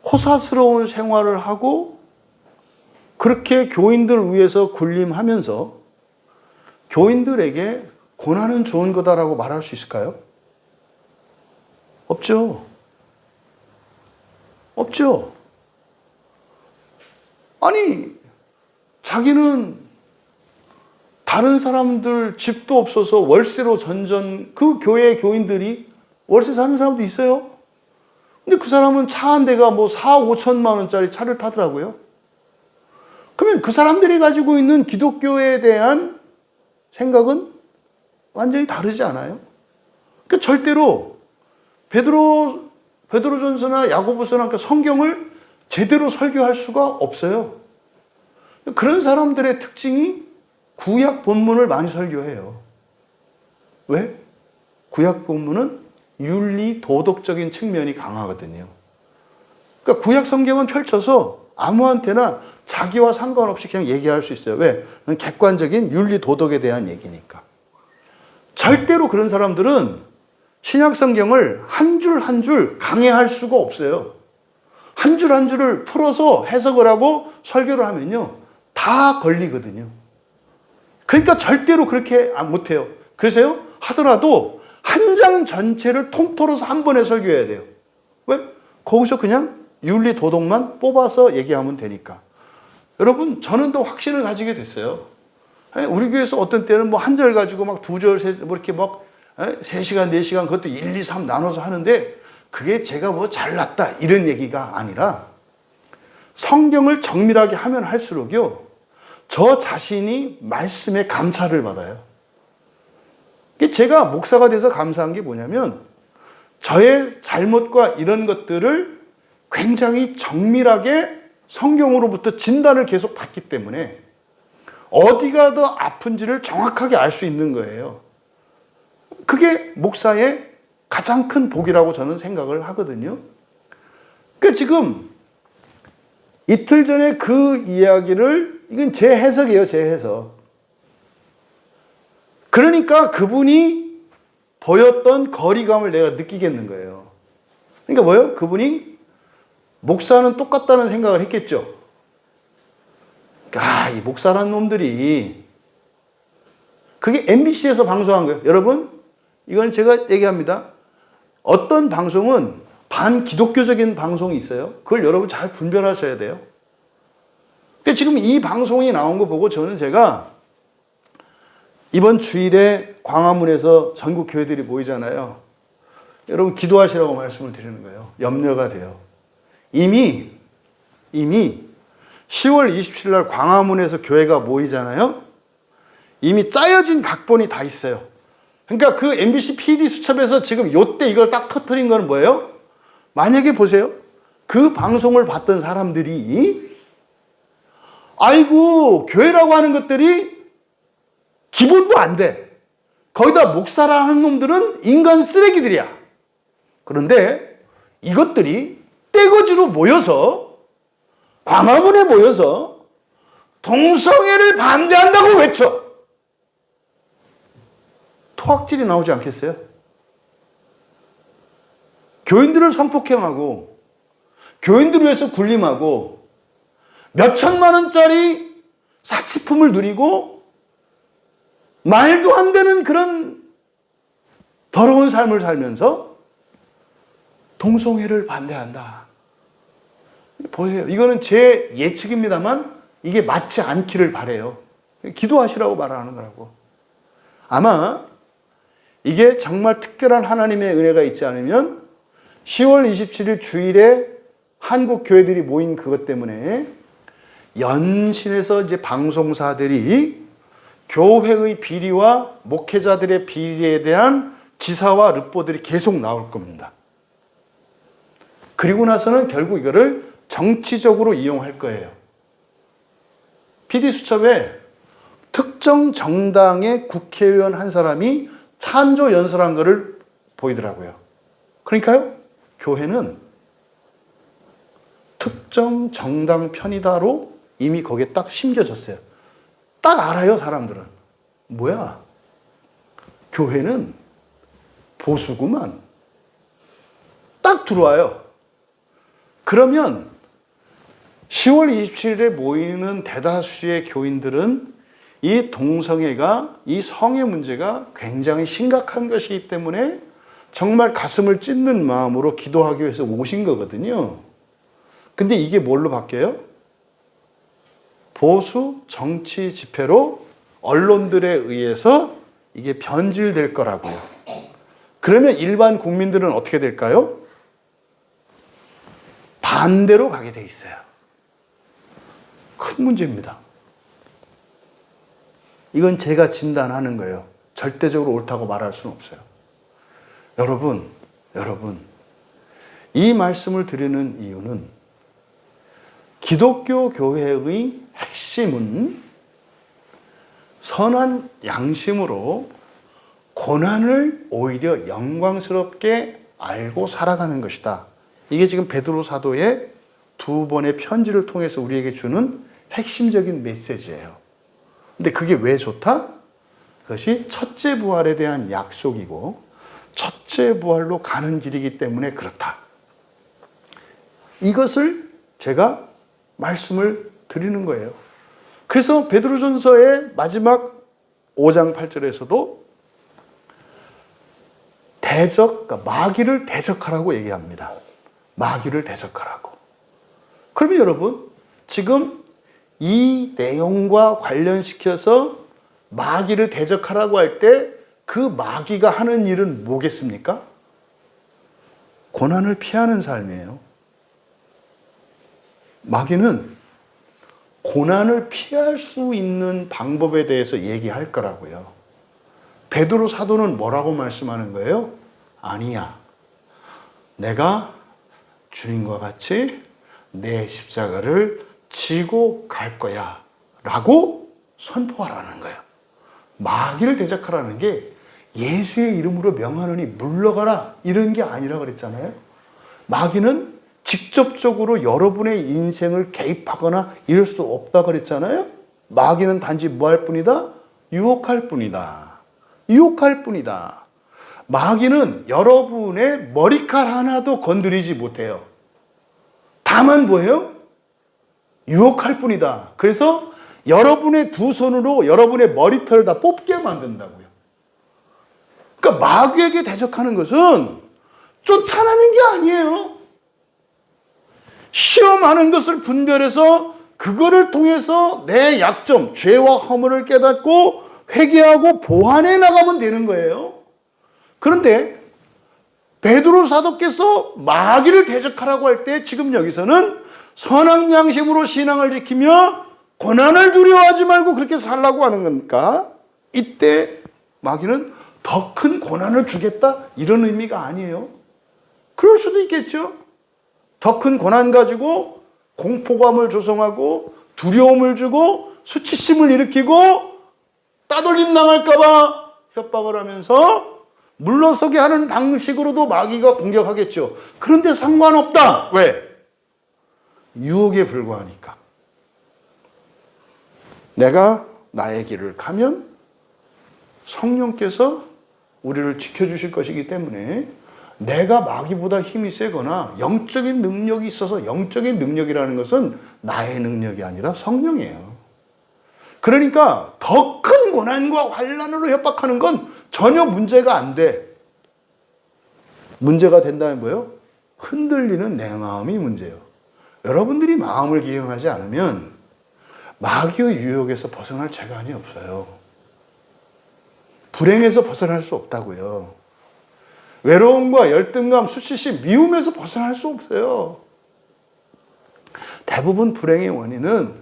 호사스러운 생활을 하고 그렇게 교인들 위해서 군림하면서 교인들에게 고난은 좋은 거다라고 말할 수 있을까요? 없죠. 없죠. 아니, 자기는 다른 사람들 집도 없어서 월세로 그 교회 교인들이 월세 사는 사람도 있어요. 근데 그 사람은 차 한 대가 뭐 4, 5천만 원짜리 차를 타더라고요. 그러면 그 사람들이 가지고 있는 기독교에 대한 생각은 완전히 다르지 않아요? 그러니까 절대로 베드로전서나 야고보서나 그러니까 성경을 제대로 설교할 수가 없어요. 그런 사람들의 특징이 구약 본문을 많이 설교해요. 왜? 구약 본문은 윤리 도덕적인 측면이 강하거든요. 그러니까 구약 성경은 펼쳐서 아무한테나 자기와 상관없이 그냥 얘기할 수 있어요. 왜? 객관적인 윤리 도덕에 대한 얘기니까. 절대로 그런 사람들은 신약 성경을 한 줄 한 줄 강해할 수가 없어요. 한 줄 한 줄을 풀어서 해석을 하고 설교를 하면요, 다 걸리거든요. 그러니까 절대로 그렇게 못해요. 그래서요, 하더라도 한 장 전체를 통틀어서 한 번에 설교해야 돼요. 왜? 거기서 그냥 윤리 도덕만 뽑아서 얘기하면 되니까. 여러분, 저는 더 확신을 가지게 됐어요. 우리 교회에서 어떤 때는 뭐 한 절 가지고 막 두 절, 뭐 이렇게 막 3시간, 4시간 그것도 1, 2, 3 나눠서 하는데 그게 제가 뭐 잘났다 이런 얘기가 아니라 성경을 정밀하게 하면 할수록요, 저 자신이 말씀에 감사를 받아요. 제가 목사가 돼서 감사한 게 뭐냐면 저의 잘못과 이런 것들을 굉장히 정밀하게 성경으로부터 진단을 계속 받기 때문에 어디가 더 아픈지를 정확하게 알 수 있는 거예요. 그게 목사의 가장 큰 복이라고 저는 생각을 하거든요. 그러니까 지금 이틀 전에 그 이야기를, 이건 제 해석이에요, 제 해석. 그러니까 그분이 보였던 거리감을 내가 느끼겠는 거예요. 그러니까 뭐예요? 그분이 목사는 똑같다는 생각을 했겠죠. 이 목사라는 놈들이, 그게 MBC에서 방송한 거예요. 여러분, 이건 제가 얘기합니다. 어떤 방송은 반기독교적인 방송이 있어요. 그걸 여러분 잘 분별하셔야 돼요. 그러니까 지금 이 방송이 나온 거 보고 제가 이번 주일에 광화문에서 전국 교회들이 모이잖아요. 여러분 기도하시라고 말씀을 드리는 거예요. 염려가 돼요. 이미 10월 27일 날 광화문에서 교회가 모이잖아요. 이미 짜여진 각본이 다 있어요. 그러니까 그 MBC PD 수첩에서 지금 요때 이걸 딱 터뜨린 건 뭐예요? 만약에 보세요. 그 방송을 봤던 사람들이 아이고 교회라고 하는 것들이 기본도 안 돼. 거기다 목사라는 놈들은 인간 쓰레기들이야. 그런데 이것들이 떼거지로 모여서 광화문에 모여서 동성애를 반대한다고 외쳐. 토악질이 나오지 않겠어요? 교인들을 성폭행하고 교인들을 위해서 군림하고 몇 천만 원짜리 사치품을 누리고 말도 안 되는 그런 더러운 삶을 살면서 동성애를 반대한다. 보세요. 이거는 제 예측입니다만 이게 맞지 않기를 바라요. 기도하시라고 말하는 거라고. 아마 이게 정말 특별한 하나님의 은혜가 있지 않으면 10월 27일 주일에 한국 교회들이 모인 그것 때문에 연신해서 이제 방송사들이 교회의 비리와 목회자들의 비리에 대한 기사와 르포들이 계속 나올 겁니다. 그리고 나서는 결국 이거를 정치적으로 이용할 거예요. PD수첩에 특정 정당의 국회의원 한 사람이 찬조 연설한 거를 보이더라고요. 그러니까요, 교회는 특정 정당 편이다로 이미 거기에 딱 심겨졌어요. 딱 알아요, 사람들은. 뭐야? 교회는 보수구만. 딱 들어와요. 그러면 10월 27일에 모이는 대다수의 교인들은 이 동성애가, 이 성애 문제가 굉장히 심각한 것이기 때문에 정말 가슴을 찢는 마음으로 기도하기 위해서 오신 거거든요. 근데 이게 뭘로 바뀌어요? 보수 정치 집회로 언론들에 의해서 이게 변질될 거라고요. 그러면 일반 국민들은 어떻게 될까요? 반대로 가게 돼 있어요. 큰 문제입니다. 이건 제가 진단하는 거예요. 절대적으로 옳다고 말할 수는 없어요. 여러분, 이 말씀을 드리는 이유는 기독교 교회의 핵심은 선한 양심으로 고난을 오히려 영광스럽게 알고 살아가는 것이다. 이게 지금 베드로 사도의 두 번의 편지를 통해서 우리에게 주는 핵심적인 메시지예요. 근데 그게 왜 좋다? 그것이 첫째 부활에 대한 약속이고 첫째 부활로 가는 길이기 때문에 그렇다. 이것을 제가 말씀을 드리는 거예요. 그래서 베드로전서의 마지막 5장 8절에서도 그러니까 마귀를 대적하라고 얘기합니다. 마귀를 대적하라고. 그러면 여러분, 지금 이 내용과 관련시켜서 마귀를 대적하라고 할 때 그 마귀가 하는 일은 뭐겠습니까? 고난을 피하는 삶이에요. 마귀는 고난을 피할 수 있는 방법에 대해서 얘기할 거라고요. 베드로 사도는 뭐라고 말씀하는 거예요? 아니야. 내가 주님과 같이 내 십자가를 지고 갈 거야. 라고 선포하라는 거예요. 마귀를 대적하라는 게 예수의 이름으로 명하노니 물러가라. 이런 게 아니라 그랬잖아요. 마귀는 직접적으로 여러분의 인생을 개입하거나 이럴 수 없다 그랬잖아요. 마귀는 단지 뭐 할 뿐이다? 유혹할 뿐이다. 유혹할 뿐이다. 마귀는 여러분의 머리칼 하나도 건드리지 못해요. 다만 뭐예요? 유혹할 뿐이다. 그래서 여러분의 두 손으로 여러분의 머리털을 다 뽑게 만든다고요. 그러니까 마귀에게 대적하는 것은 쫓아내는 게 아니에요. 시험하는 것을 분별해서 그거를 통해서 내 약점, 죄와 허물을 깨닫고 회개하고 보완해 나가면 되는 거예요. 그런데 베드로 사도께서 마귀를 대적하라고 할 때 지금 여기서는 선한 양심으로 신앙을 지키며 고난을 두려워하지 말고 그렇게 살라고 하는 겁니까? 이때 마귀는 더 큰 고난을 주겠다 이런 의미가 아니에요. 그럴 수도 있겠죠. 더 큰 고난 가지고 공포감을 조성하고 두려움을 주고 수치심을 일으키고 따돌림 당할까 봐 협박을 하면서 물러서게 하는 방식으로도 마귀가 공격하겠죠. 그런데 상관없다. 왜? 유혹에 불과하니까. 내가 나의 길을 가면 성령께서 우리를 지켜주실 것이기 때문에 내가 마귀보다 힘이 세거나 영적인 능력이 있어서 영적인 능력이라는 것은 나의 능력이 아니라 성령이에요. 그러니까 더 큰 고난과 환난으로 협박하는 건 전혀 문제가 안 돼. 문제가 된다면 뭐예요? 흔들리는 내 마음이 문제예요. 여러분들이 마음을 기용하지 않으면 마귀의 유혹에서 벗어날 재간이 없어요. 불행에서 벗어날 수 없다고요. 외로움과 열등감, 수치심, 미움에서 벗어날 수 없어요. 대부분 불행의 원인은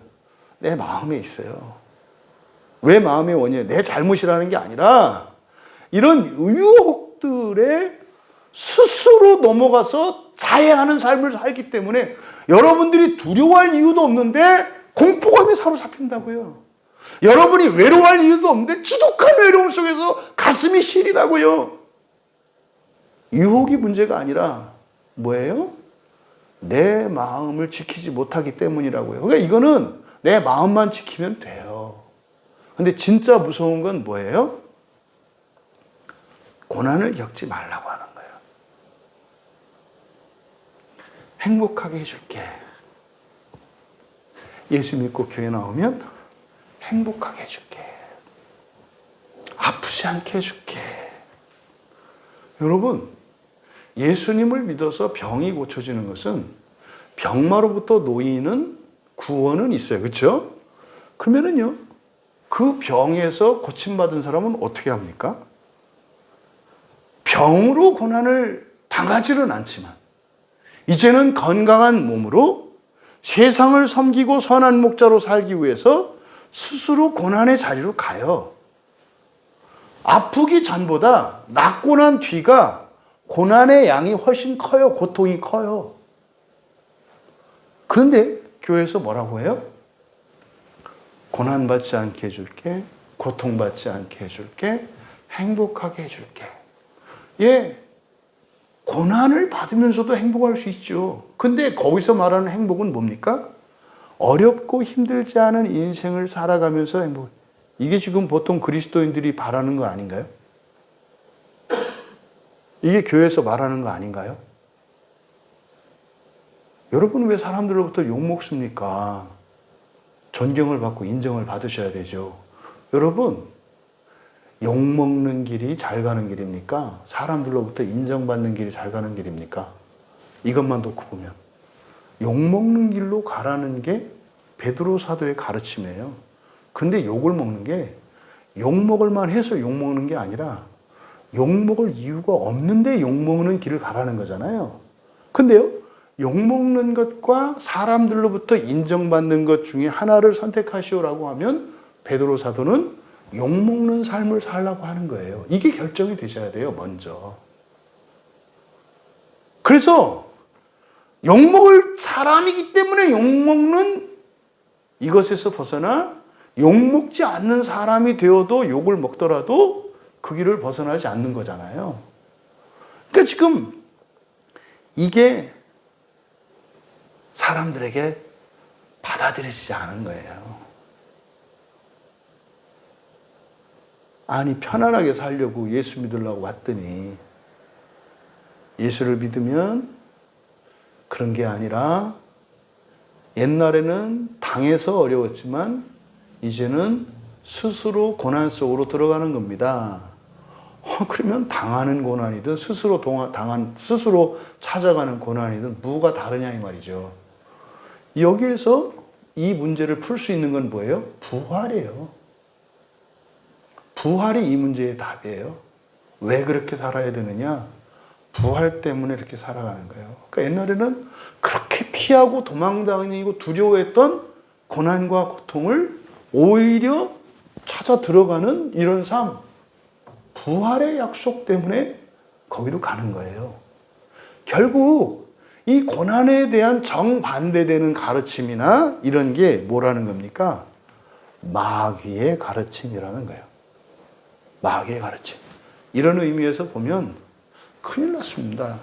내 마음에 있어요. 왜 마음의 원인이에요? 내 잘못이라는 게 아니라 이런 유혹들에 스스로 넘어가서 자해하는 삶을 살기 때문에 여러분들이 두려워할 이유도 없는데 공포감에 사로잡힌다고요. 여러분이 외로워할 이유도 없는데 지독한 외로움 속에서 가슴이 시리다고요. 유혹이 문제가 아니라 뭐예요? 내 마음을 지키지 못하기 때문이라고요. 그러니까 이거는 내 마음만 지키면 돼요. 근데 진짜 무서운 건 뭐예요? 고난을 겪지 말라고 하는 거예요. 행복하게 해줄게. 예수 믿고 교회 나오면 행복하게 해줄게. 아프지 않게 해줄게. 여러분, 예수님을 믿어서 병이 고쳐지는 것은 병마로부터 놓이는 구원은 있어요. 그렇죠? 그러면은요, 그 병에서 고침받은 사람은 어떻게 합니까? 병으로 고난을 당하지는 않지만 이제는 건강한 몸으로 세상을 섬기고 선한 목자로 살기 위해서 스스로 고난의 자리로 가요. 아프기 전보다 낫고 난 뒤가 고난의 양이 훨씬 커요. 고통이 커요. 그런데 교회에서 뭐라고 해요? 고난받지 않게 해줄게, 고통받지 않게 해줄게, 행복하게 해줄게. 예, 고난을 받으면서도 행복할 수 있죠. 근데 거기서 말하는 행복은 뭡니까? 어렵고 힘들지 않은 인생을 살아가면서 행복. 이게 지금 보통 그리스도인들이 바라는 거 아닌가요? 이게 교회에서 말하는 거 아닌가요? 여러분 왜 사람들로부터 욕먹습니까? 존경을 받고 인정을 받으셔야 되죠. 여러분, 욕먹는 길이 잘 가는 길입니까? 사람들로부터 인정받는 길이 잘 가는 길입니까? 이것만 놓고 보면 욕먹는 길로 가라는 게 베드로 사도의 가르침이에요. 근데 욕을 먹는 게 욕먹을 만해서 욕먹는 게 아니라 욕먹을 이유가 없는데 욕먹는 길을 가라는 거잖아요. 근데요, 욕먹는 것과 사람들로부터 인정받는 것 중에 하나를 선택하시오라고 하면 베드로 사도는 욕먹는 삶을 살라고 하는 거예요. 이게 결정이 되셔야 돼요, 먼저. 그래서 욕먹을 사람이기 때문에 욕먹는 이것에서 벗어나 욕먹지 않는 사람이 되어도 욕을 먹더라도 그 길을 벗어나지 않는 거잖아요. 그러니까 지금 이게 사람들에게 받아들여지지 않은 거예요. 아니, 편안하게 살려고 예수 믿으려고 왔더니 예수를 믿으면 그런 게 아니라 옛날에는 당해서 어려웠지만 이제는 스스로 고난 속으로 들어가는 겁니다. 그러면 당하는 고난이든 스스로 찾아가는 고난이든 뭐가 다르냐 이 말이죠. 여기에서 이 문제를 풀 수 있는 건 뭐예요? 부활이에요. 부활이 이 문제의 답이에요. 왜 그렇게 살아야 되느냐? 부활 때문에 이렇게 살아가는 거예요. 그러니까 옛날에는 그렇게 피하고 도망다니고 두려워했던 고난과 고통을 오히려 찾아 들어가는 이런 삶. 부활의 약속 때문에 거기로 가는 거예요. 결국 이 고난에 대한 정반대되는 가르침이나 이런 게 뭐라는 겁니까? 마귀의 가르침이라는 거예요. 마귀의 가르침. 이런 의미에서 보면 큰일 났습니다.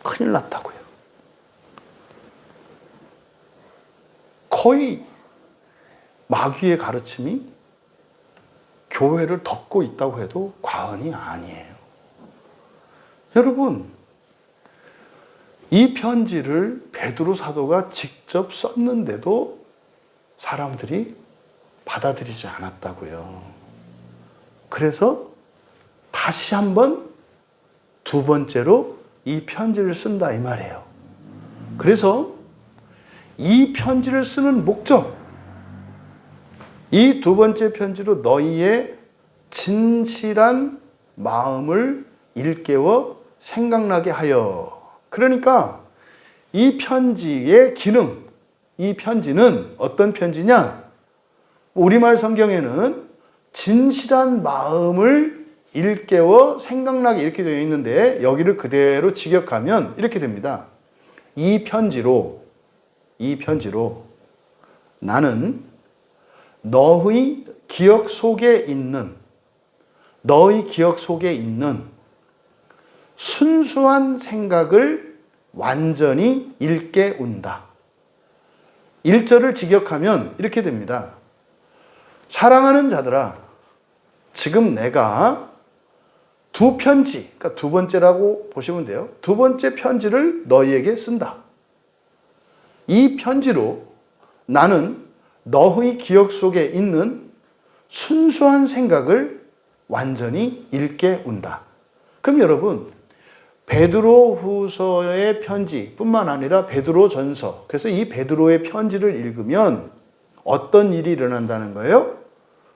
큰일 났다고요. 거의 마귀의 가르침이 교회를 덮고 있다고 해도 과언이 아니에요. 여러분, 이 편지를 베드로 사도가 직접 썼는데도 사람들이 받아들이지 않았다고요. 그래서 다시 한번 두 번째로 이 편지를 쓴다 이 말이에요. 그래서 이 편지를 쓰는 목적, 이 두 번째 편지로 너희의 진실한 마음을 일깨워 생각나게 하여. 그러니까 이 편지의 기능, 이 편지는 어떤 편지냐? 우리말 성경에는 진실한 마음을 일깨워 생각나게 이렇게 되어 있는데 여기를 그대로 직역하면 이렇게 됩니다. 이 편지로 나는 너희 기억 속에 있는 순수한 생각을 완전히 일깨운다. 1절을 직역하면 이렇게 됩니다. 사랑하는 자들아, 지금 내가 두 편지, 그러니까 두 번째라고 보시면 돼요. 두 번째 편지를 너희에게 쓴다. 이 편지로 나는 너희 기억 속에 있는 순수한 생각을 완전히 일깨운다. 그럼 여러분, 베드로 후서의 편지뿐만 아니라 베드로 전서, 그래서 이 베드로의 편지를 읽으면 어떤 일이 일어난다는 거예요?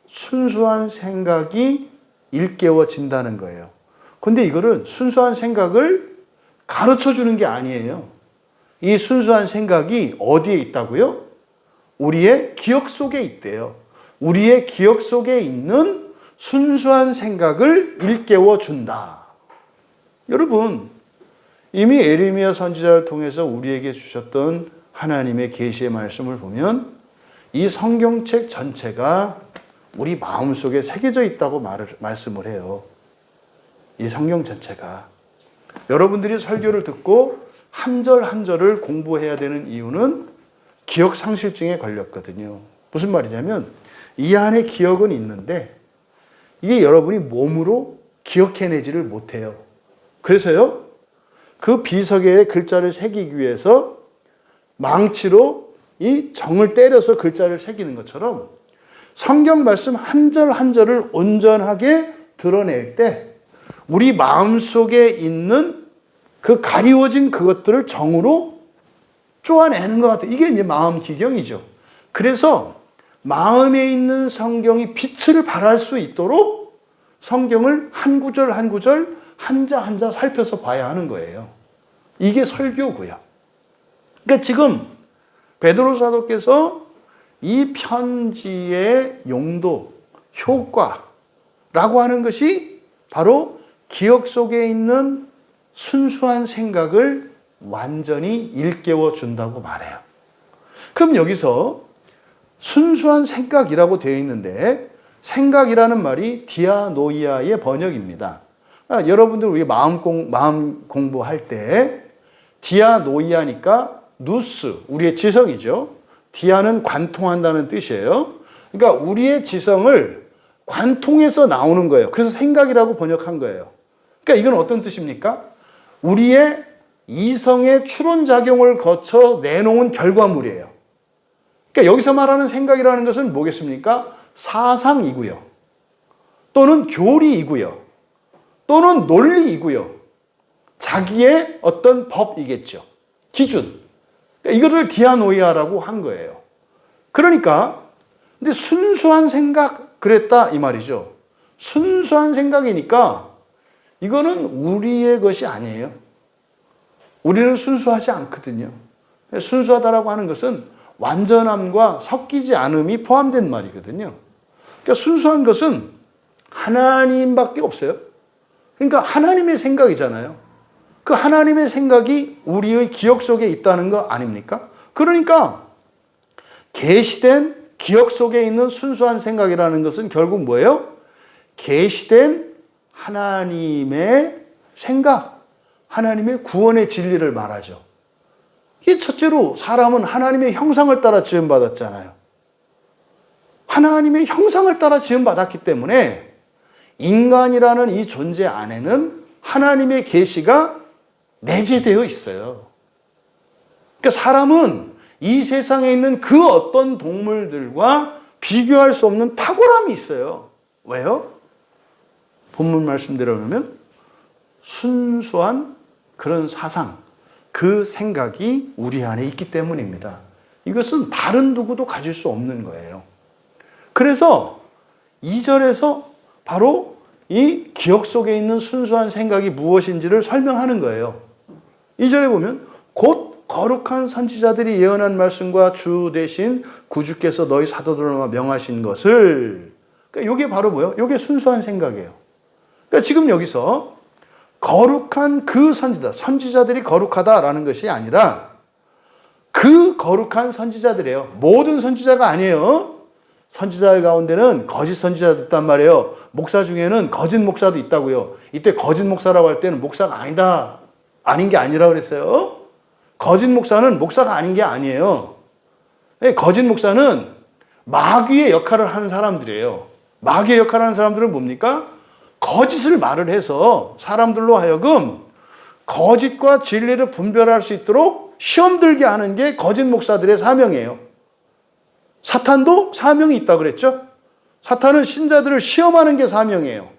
순수한 생각이 일깨워진다는 거예요. 근데 이거는 순수한 생각을 가르쳐 주는 게 아니에요. 이 순수한 생각이 어디에 있다고요? 우리의 기억 속에 있대요. 우리의 기억 속에 있는 순수한 생각을 일깨워 준다. 여러분, 이미 에레미야 선지자를 통해서 우리에게 주셨던 하나님의 계시의 말씀을 보면 이 성경책 전체가 우리 마음속에 새겨져 있다고 말씀을 해요. 이 성경 전체가. 여러분들이 설교를 듣고 한 절 한 절을 공부해야 되는 이유는 기억 상실증에 걸렸거든요. 무슨 말이냐면 이 안에 기억은 있는데 이게 여러분이 몸으로 기억해내지를 못해요. 그래서요, 그 비석에 글자를 새기기 위해서 망치로 이 정을 때려서 글자를 새기는 것처럼 성경 말씀 한 절 한 절을 온전하게 드러낼 때 우리 마음속에 있는 그 가리워진 그것들을 정으로 쪼아내는 것 같아요. 이게 이제 마음 기경이죠. 그래서 마음에 있는 성경이 빛을 발할 수 있도록 성경을 한 구절 한 구절 한자 한자 살펴서 봐야 하는 거예요. 이게 설교고요. 그러니까 지금 베드로 사도께서 이 편지의 용도, 효과라고 하는 것이 바로 기억 속에 있는 순수한 생각을 완전히 일깨워 준다고 말해요. 그럼 여기서 순수한 생각이라고 되어 있는데 생각이라는 말이 디아노이아의 번역입니다. 여러분들 우리 마음 공부할 때 디아노이아니까 누스, 우리의 지성이죠. 디아는 관통한다는 뜻이에요. 그러니까 우리의 지성을 관통해서 나오는 거예요. 그래서 생각이라고 번역한 거예요. 그러니까 이건 어떤 뜻입니까? 우리의 이성의 추론작용을 거쳐 내놓은 결과물이에요. 그러니까 여기서 말하는 생각이라는 것은 뭐겠습니까? 사상이고요. 또는 교리이고요. 또는 논리이고요. 자기의 어떤 법이겠죠. 기준. 그러니까 이거를 디아노이아라고 한 거예요. 그러니까 근데 순수한 생각 그랬다 이 말이죠. 순수한 생각이니까 이거는 우리의 것이 아니에요. 우리는 순수하지 않거든요. 순수하다라고 하는 것은 완전함과 섞이지 않음이 포함된 말이거든요. 그러니까 순수한 것은 하나님밖에 없어요. 그러니까 하나님의 생각이잖아요. 그 하나님의 생각이 우리의 기억 속에 있다는 거 아닙니까? 그러니까 계시된 기억 속에 있는 순수한 생각이라는 것은 결국 뭐예요? 계시된 하나님의 생각, 하나님의 구원의 진리를 말하죠. 이게 첫째로 사람은 하나님의 형상을 따라 지음받았잖아요. 하나님의 형상을 따라 지음받았기 때문에 인간이라는 이 존재 안에는 하나님의 계시가 내재되어 있어요. 그러니까 사람은 이 세상에 있는 그 어떤 동물들과 비교할 수 없는 탁월함이 있어요. 왜요? 본문 말씀대로면 순수한 그런 사상, 그 생각이 우리 안에 있기 때문입니다. 이것은 다른 누구도 가질 수 없는 거예요. 그래서 2절에서 바로 이 기억 속에 있는 순수한 생각이 무엇인지를 설명하는 거예요. 2절에 보면 곧 거룩한 선지자들이 예언한 말씀과 주 대신 구주께서 너희 사도들로 명하신 것을, 그러니까 이게 바로 뭐예요? 이게 순수한 생각이에요. 그러니까 지금 여기서 거룩한 그 선지자들이 거룩하다라는 것이 아니라 그 거룩한 선지자들이에요. 모든 선지자가 아니에요. 선지자들 가운데는 거짓 선지자도 있단 말이에요. 목사 중에는 거짓 목사도 있다고요. 이때 거짓 목사라고 할 때는 목사가 아닌 게 아니라 그랬어요. 거짓 목사는 목사가 아닌 게 아니에요. 거짓 목사는 마귀의 역할을 하는 사람들이에요. 마귀의 역할을 하는 사람들은 뭡니까? 거짓을 말을 해서 사람들로 하여금 거짓과 진리를 분별할 수 있도록 시험 들게 하는 게 거짓 목사들의 사명이에요. 사탄도 사명이 있다고 그랬죠? 사탄은 신자들을 시험하는 게 사명이에요.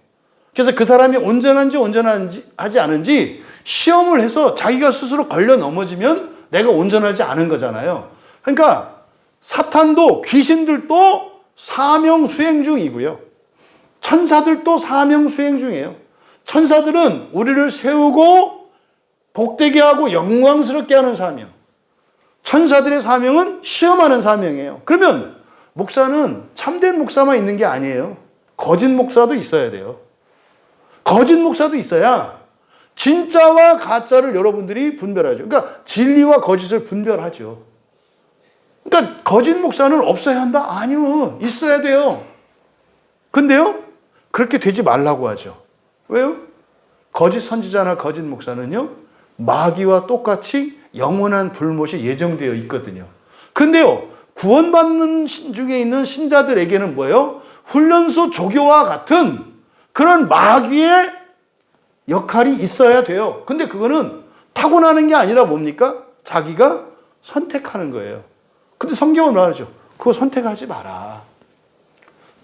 그래서 그 사람이 온전한지 하지 않은지 시험을 해서 자기가 스스로 걸려 넘어지면 내가 온전하지 않은 거잖아요. 그러니까 사탄도 귀신들도 사명 수행 중이고요. 천사들도 사명 수행 중이에요. 천사들은 우리를 세우고 복되게 하고 영광스럽게 하는 사명. 천사들의 사명은 시험하는 사명이에요. 그러면 목사는 참된 목사만 있는 게 아니에요. 거짓 목사도 있어야 돼요. 거짓 목사도 있어야 진짜와 가짜를 여러분들이 분별하죠. 그러니까 진리와 거짓을 분별하죠. 그러니까 거짓 목사는 없어야 한다? 아니요. 있어야 돼요. 근데요, 그렇게 되지 말라고 하죠. 왜요? 거짓 선지자나 거짓 목사는요, 마귀와 똑같이 영원한 불못이 예정되어 있거든요. 근데요, 구원받는 중에 있는 신자들에게는 뭐예요? 훈련소 조교와 같은 그런 마귀의 역할이 있어야 돼요. 근데 그거는 타고나는 게 아니라 뭡니까? 자기가 선택하는 거예요. 근데 성경은 말하죠. 그거 선택하지 마라.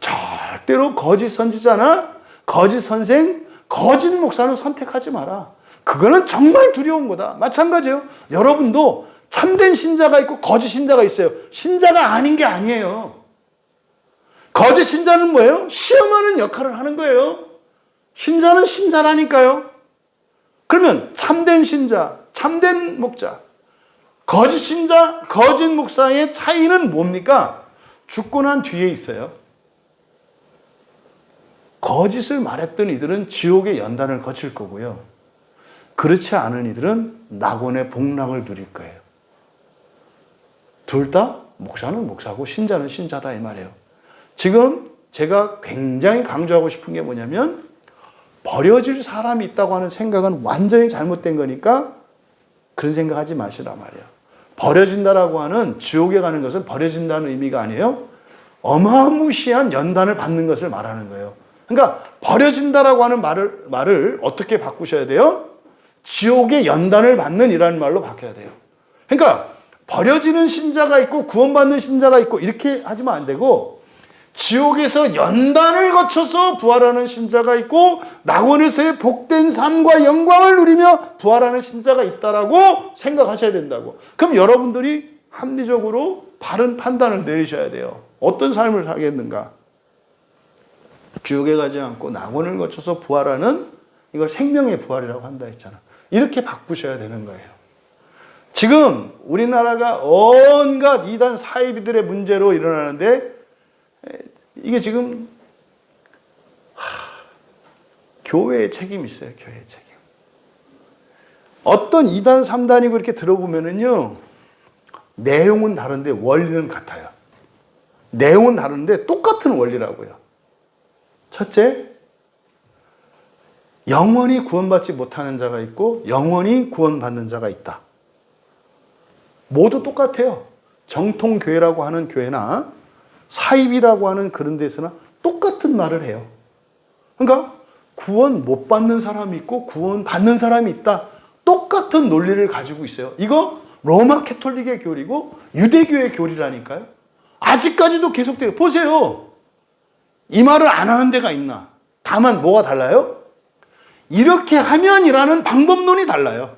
절대로 거짓 선지자나 거짓 선생, 거짓 목사는 선택하지 마라. 그거는 정말 두려운 거다. 마찬가지예요. 여러분도 참된 신자가 있고 거짓 신자가 있어요. 신자가 아닌 게 아니에요. 거짓 신자는 뭐예요? 시험하는 역할을 하는 거예요. 신자는 신자라니까요. 그러면 참된 신자, 참된 목자, 거짓 신자, 거짓 목사의 차이는 뭡니까? 죽고 난 뒤에 있어요. 거짓을 말했던 이들은 지옥의 연단을 거칠 거고요. 그렇지 않은 이들은 낙원의 복락을 누릴 거예요. 둘 다 목사는 목사고 신자는 신자다 이 말이에요. 지금 제가 굉장히 강조하고 싶은 게 뭐냐면 버려질 사람이 있다고 하는 생각은 완전히 잘못된 거니까 그런 생각하지 마시라 말이에요. 버려진다라고 하는 지옥에 가는 것은 버려진다는 의미가 아니에요. 어마무시한 연단을 받는 것을 말하는 거예요. 그러니까 버려진다라고 하는 말을 어떻게 바꾸셔야 돼요? 지옥의 연단을 받는 이라는 말로 바뀌어야 돼요. 그러니까 버려지는 신자가 있고 구원받는 신자가 있고 이렇게 하시면 안 되고 지옥에서 연단을 거쳐서 부활하는 신자가 있고 낙원에서의 복된 삶과 영광을 누리며 부활하는 신자가 있다라고 생각하셔야 된다고. 그럼 여러분들이 합리적으로 바른 판단을 내리셔야 돼요. 어떤 삶을 살겠는가? 지옥에 가지 않고 낙원을 거쳐서 부활하는 이걸 생명의 부활이라고 한다 했잖아. 이렇게 바꾸셔야 되는 거예요. 지금 우리나라가 온갖 이단 사이비들의 문제로 일어나는데 이게 지금 교회의 책임이 있어요. 교회의 책임. 어떤 2단, 3단이고 이렇게 들어보면은요, 내용은 다른데 원리는 같아요. 내용은 다른데 똑같은 원리라고요. 첫째, 영원히 구원받지 못하는 자가 있고 영원히 구원받는 자가 있다. 모두 똑같아요. 정통교회라고 하는 교회나 사입이라고 하는 그런 데서나 똑같은 말을 해요. 그러니까 구원 못 받는 사람이 있고 구원 받는 사람이 있다. 똑같은 논리를 가지고 있어요. 이거 로마 캐톨릭의 교리고 유대교의 교리라니까요. 아직까지도 계속돼요. 보세요. 이 말을 안 하는 데가 있나? 다만 뭐가 달라요? 이렇게 하면이라는 방법론이 달라요.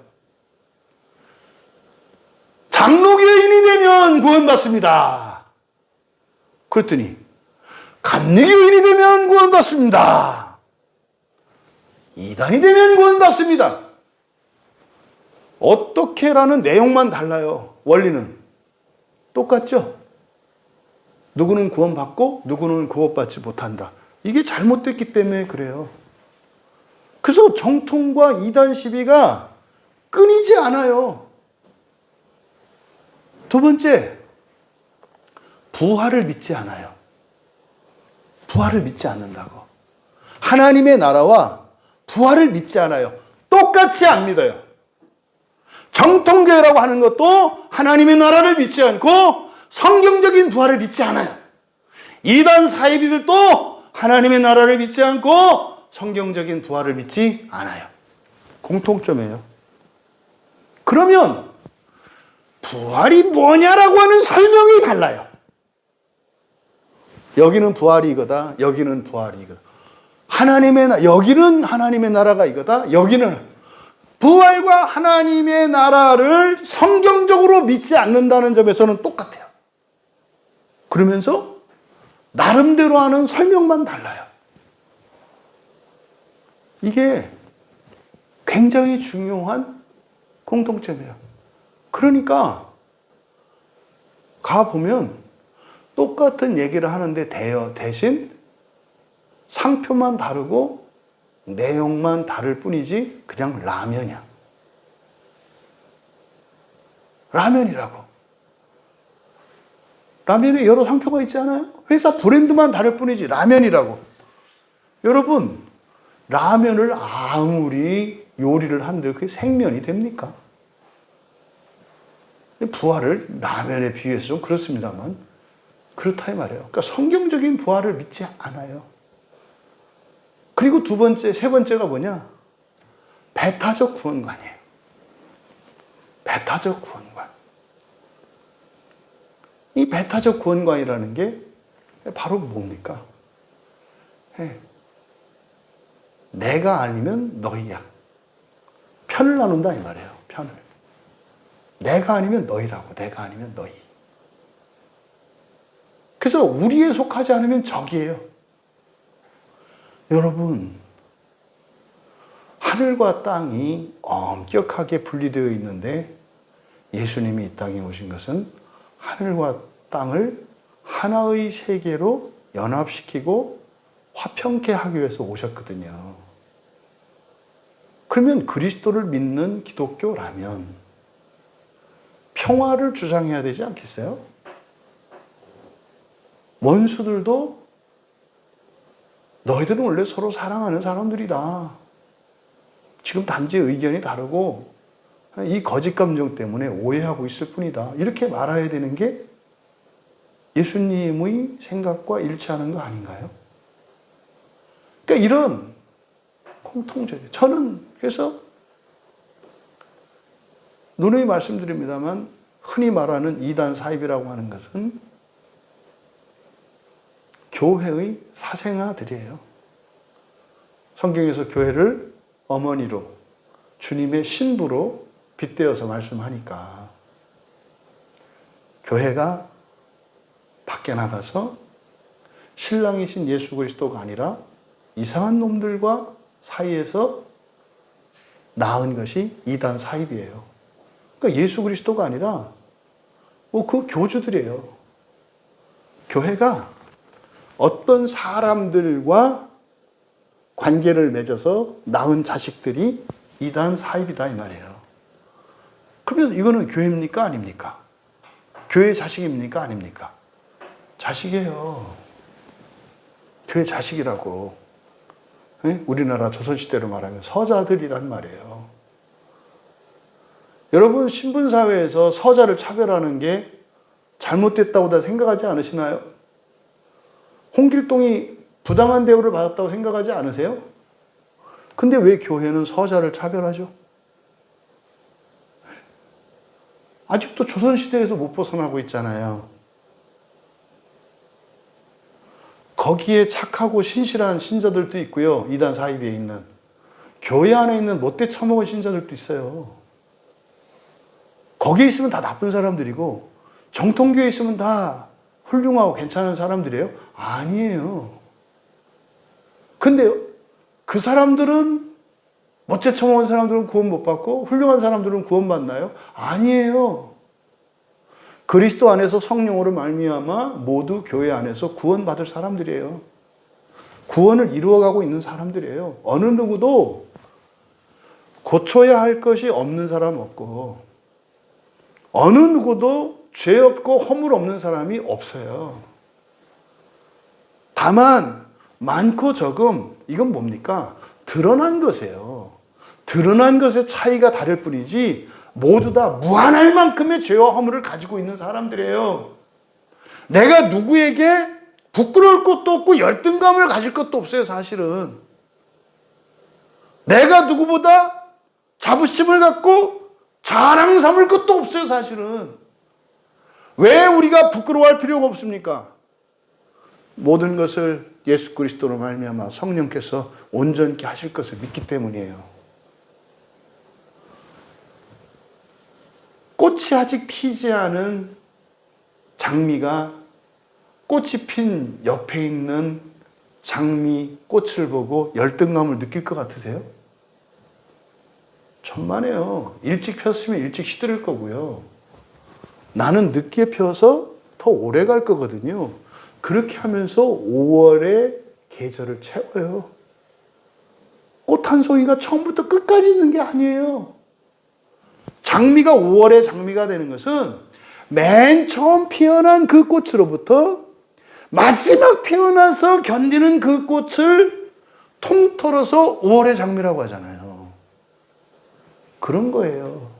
장로교인이 되면 구원받습니다. 그랬더니 감리교인이 되면 구원받습니다. 이단이 되면 구원받습니다. 어떻게라는 내용만 달라요. 원리는 똑같죠? 누구는 구원받고 누구는 구원받지 못한다. 이게 잘못됐기 때문에 그래요. 그래서 정통과 이단 시비가 끊이지 않아요. 두 번째, 부활을 믿지 않아요. 부활을 믿지 않는다고. 하나님의 나라와 부활을 믿지 않아요. 똑같이 안 믿어요. 정통교회라고 하는 것도 하나님의 나라를 믿지 않고 성경적인 부활을 믿지 않아요. 이단 사이비들도 하나님의 나라를 믿지 않고 성경적인 부활을 믿지 않아요. 공통점이에요. 그러면 부활이 뭐냐라고 하는 설명이 달라요. 여기는 부활이 이거다. 여기는 부활이 이거다. 여기는 하나님의 나라가 이거다. 여기는 부활과 하나님의 나라를 성경적으로 믿지 않는다는 점에서는 똑같아요. 그러면서 나름대로 하는 설명만 달라요. 이게 굉장히 중요한 공통점이에요. 그러니까 가보면 똑같은 얘기를 하는데 대신 상표만 다르고 내용만 다를 뿐이지 그냥 라면이야. 라면이라고. 라면에 여러 상표가 있지 않아요? 회사 브랜드만 다를 뿐이지 라면이라고. 여러분, 라면을 아무리 요리를 한들 그게 생면이 됩니까? 부활을 라면에 비유해서 좀 그렇습니다만 그렇다 이 말이에요. 그러니까 성경적인 부활을 믿지 않아요. 그리고 세 번째가 뭐냐? 배타적 구원관이에요. 배타적 구원관. 이 배타적 구원관이라는 게 바로 뭡니까? 내가 아니면 너희야. 편을 나눈다 이 말이에요. 편을. 내가 아니면 너희라고. 내가 아니면 너희. 그래서 우리에 속하지 않으면 적이에요. 여러분, 하늘과 땅이 엄격하게 분리되어 있는데 예수님이 이 땅에 오신 것은 하늘과 땅을 하나의 세계로 연합시키고 화평케 하기 위해서 오셨거든요. 그러면 그리스도를 믿는 기독교라면 평화를 주장해야 되지 않겠어요? 원수들도 너희들은 원래 서로 사랑하는 사람들이다. 지금 단지 의견이 다르고 이 거짓 감정 때문에 오해하고 있을 뿐이다. 이렇게 말해야 되는 게 예수님의 생각과 일치하는 거 아닌가요? 그러니까 이런 공통점이에요. 저는 그래서 누누이 말씀드립니다만 흔히 말하는 이단 사입이라고 하는 것은 교회의 사생아들이에요. 성경에서 교회를 어머니로 주님의 신부로 빗대어서 말씀하니까 교회가 밖에 나가서 신랑이신 예수 그리스도가 아니라 이상한 놈들과 사이에서 낳은 것이 이단 사입이에요. 그러니까 예수 그리스도가 아니라 그 교주들이에요. 교회가 어떤 사람들과 관계를 맺어서 낳은 자식들이 이단 사입이다 이 말이에요. 그러면 이거는 교회입니까? 아닙니까? 교회 자식입니까? 아닙니까? 자식이에요. 교회 자식이라고. 우리나라 조선시대로 말하면 서자들이란 말이에요. 여러분, 신분사회에서 서자를 차별하는 게 잘못됐다고 다 생각하지 않으시나요? 홍길동이 부당한 대우를 받았다고 생각하지 않으세요? 근데 왜 교회는 서자를 차별하죠? 아직도 조선시대에서 못 벗어나고 있잖아요. 거기에 착하고 신실한 신자들도 있고요. 이단 사입에 있는. 교회 안에 있는 못돼 처먹은 신자들도 있어요. 거기에 있으면 다 나쁜 사람들이고 정통교회에 있으면 다 훌륭하고 괜찮은 사람들이에요? 아니에요. 근데 그 사람들은 못돼 처먹은 사람들은 구원 못 받고 훌륭한 사람들은 구원 받나요? 아니에요. 그리스도 안에서 성령으로 말미암아 모두 교회 안에서 구원받을 사람들이에요. 구원을 이루어가고 있는 사람들이에요. 어느 누구도 고쳐야 할 것이 없는 사람 없고 어느 누구도 죄 없고 허물 없는 사람이 없어요. 다만 많고 적음 이건 뭡니까? 드러난 것이에요. 드러난 것의 차이가 다를 뿐이지 모두 다 무한할 만큼의 죄와 허물을 가지고 있는 사람들이에요. 내가 누구에게 부끄러울 것도 없고 열등감을 가질 것도 없어요, 사실은. 내가 누구보다 자부심을 갖고 자랑 삼을 것도 없어요, 사실은. 왜 우리가 부끄러워할 필요가 없습니까? 모든 것을 예수 그리스도로 말미암아 성령께서 온전케 하실 것을 믿기 때문이에요. 꽃이 아직 피지 않은 장미가 꽃이 핀 옆에 있는 장미 꽃을 보고 열등감을 느낄 것 같으세요? 천만에요. 일찍 폈으면 일찍 시들을 거고요. 나는 늦게 펴서 더 오래 갈 거거든요. 그렇게 하면서 5월의 계절을 채워요. 꽃 한 송이가 처음부터 끝까지 있는 게 아니에요. 장미가 5월에 장미가 되는 것은 맨 처음 피어난 그 꽃으로부터 마지막 피어나서 견디는 그 꽃을 통틀어서 5월의 장미라고 하잖아요. 그런 거예요.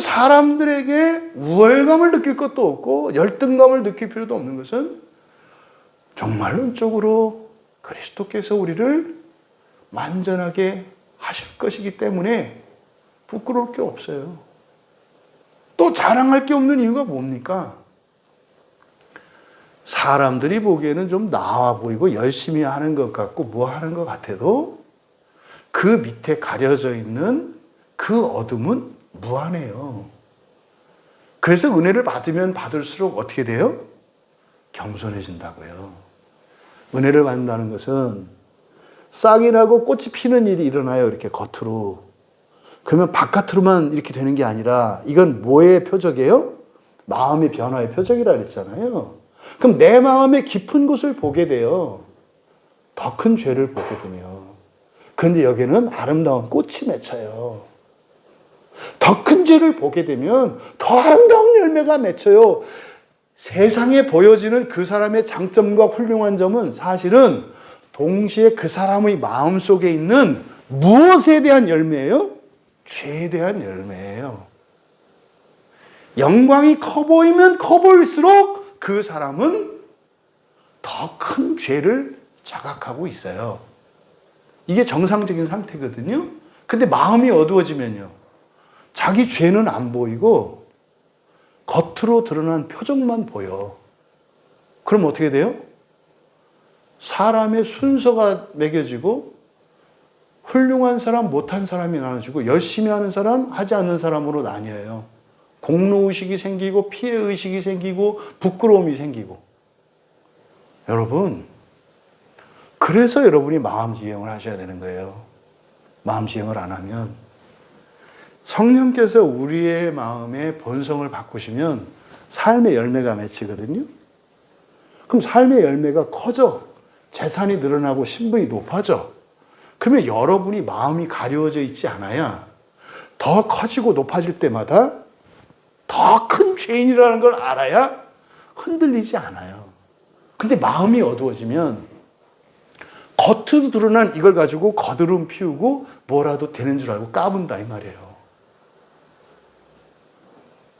사람들에게 우월감을 느낄 것도 없고 열등감을 느낄 필요도 없는 것은 정말론적으로 그리스도께서 우리를 완전하게 하실 것이기 때문에 부끄러울 게 없어요. 또 자랑할 게 없는 이유가 뭡니까? 사람들이 보기에는 좀 나아 보이고 열심히 하는 것 같고 뭐 하는 것 같아도 그 밑에 가려져 있는 그 어둠은 무한해요. 그래서 은혜를 받으면 받을수록 어떻게 돼요? 겸손해진다고요. 은혜를 받는다는 것은 싹이 나고 꽃이 피는 일이 일어나요. 이렇게 겉으로. 그러면 바깥으로만 이렇게 되는 게 아니라 이건 뭐의 표적이에요? 마음의 변화의 표적이라 그랬잖아요. 그럼 내 마음의 깊은 곳을 보게 돼요. 더 큰 죄를 보게 되면. 그런데 여기는 아름다운 꽃이 맺혀요. 더 큰 죄를 보게 되면 더 아름다운 열매가 맺혀요. 세상에 보여지는 그 사람의 장점과 훌륭한 점은 사실은 동시에 그 사람의 마음속에 있는 무엇에 대한 열매예요? 죄에 대한 열매예요. 영광이 커 보이면 커 보일수록 그 사람은 더 큰 죄를 자각하고 있어요. 이게 정상적인 상태거든요. 근데 마음이 어두워지면요. 자기 죄는 안 보이고 겉으로 드러난 표정만 보여. 그럼 어떻게 돼요? 사람의 순서가 매겨지고 훌륭한 사람, 못한 사람이 나눠지고 열심히 하는 사람, 하지 않는 사람으로 나뉘어요. 공로의식이 생기고 피해의식이 생기고 부끄러움이 생기고. 여러분, 그래서 여러분이 마음지형을 하셔야 되는 거예요. 마음지형을 안 하면 성령께서 우리의 마음의 본성을 바꾸시면 삶의 열매가 맺히거든요. 그럼 삶의 열매가 커져. 재산이 늘어나고 신분이 높아져. 그러면 여러분이 마음이 가려워져 있지 않아야 더 커지고 높아질 때마다 더 큰 죄인이라는 걸 알아야 흔들리지 않아요. 근데 마음이 어두워지면 겉으로 드러난 이걸 가지고 거드름 피우고 뭐라도 되는 줄 알고 까분다 이 말이에요.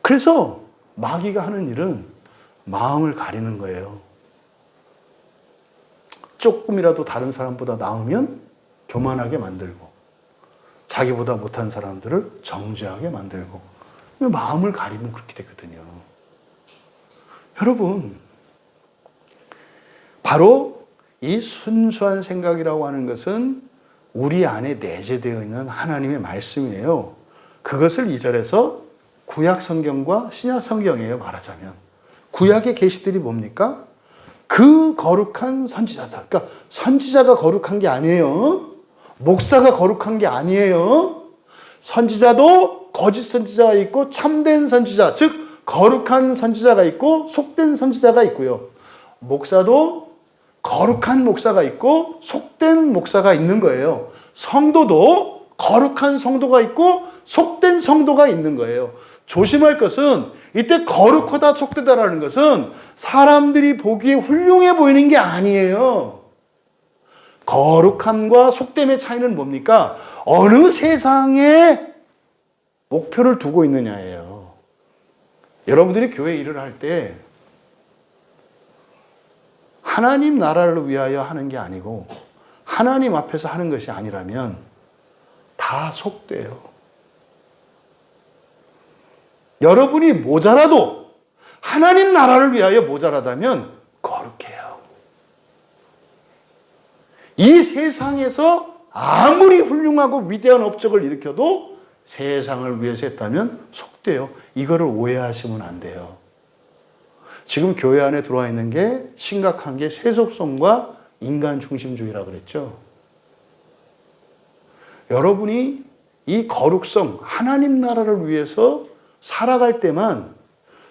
그래서 마귀가 하는 일은 마음을 가리는 거예요. 조금이라도 다른 사람보다 나으면 교만하게 만들고 자기보다 못한 사람들을 정죄하게 만들고 마음을 가리면 그렇게 되거든요. 여러분, 바로 이 순수한 생각이라고 하는 것은 우리 안에 내재되어 있는 하나님의 말씀이에요. 그것을 2절에서 구약 성경과 신약 성경이에요, 말하자면. 구약의 계시들이 뭡니까? 그 거룩한 선지자들. 그러니까 선지자가 거룩한 게 아니에요. 목사가 거룩한 게 아니에요. 선지자도 거짓 선지자가 있고 참된 선지자, 즉 거룩한 선지자가 있고 속된 선지자가 있고요. 목사도 거룩한 목사가 있고 속된 목사가 있는 거예요. 성도도 거룩한 성도가 있고 속된 성도가 있는 거예요. 조심할 것은 이때 거룩하다 속되다라는 것은 사람들이 보기에 훌륭해 보이는 게 아니에요. 거룩함과 속됨의 차이는 뭡니까? 어느 세상에 목표를 두고 있느냐예요. 여러분들이 교회 일을 할 때 하나님 나라를 위하여 하는 게 아니고 하나님 앞에서 하는 것이 아니라면 다 속돼요. 여러분이 모자라도 하나님 나라를 위하여 모자라다면 거룩해요. 이 세상에서 아무리 훌륭하고 위대한 업적을 일으켜도 세상을 위해서 했다면 속돼요. 이거를 오해하시면 안 돼요. 지금 교회 안에 들어와 있는 게 심각한 게 세속성과 인간 중심주의라고 그랬죠. 여러분이 이 거룩성, 하나님 나라를 위해서 살아갈 때만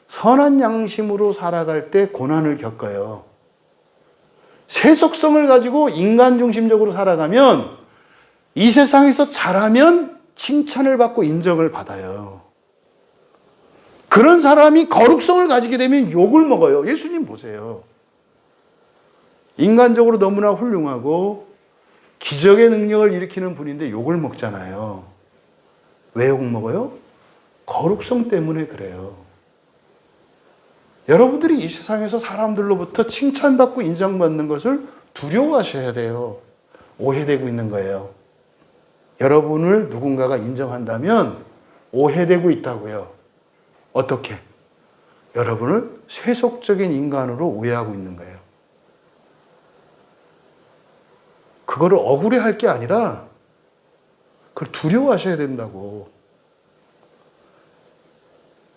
선한 양심으로 살아갈 때 고난을 겪어요. 세속성을 가지고 인간 중심적으로 살아가면 이 세상에서 잘하면 칭찬을 받고 인정을 받아요. 그런 사람이 거룩성을 가지게 되면 욕을 먹어요. 예수님 보세요. 인간적으로 너무나 훌륭하고 기적의 능력을 일으키는 분인데 욕을 먹잖아요. 왜 욕 먹어요? 거룩성 때문에 그래요. 여러분들이 이 세상에서 사람들로부터 칭찬받고 인정받는 것을 두려워하셔야 돼요. 오해되고 있는 거예요. 여러분을 누군가가 인정한다면 오해되고 있다고요. 어떻게? 여러분을 세속적인 인간으로 오해하고 있는 거예요. 그거를 억울해할 게 아니라 그걸 두려워하셔야 된다고.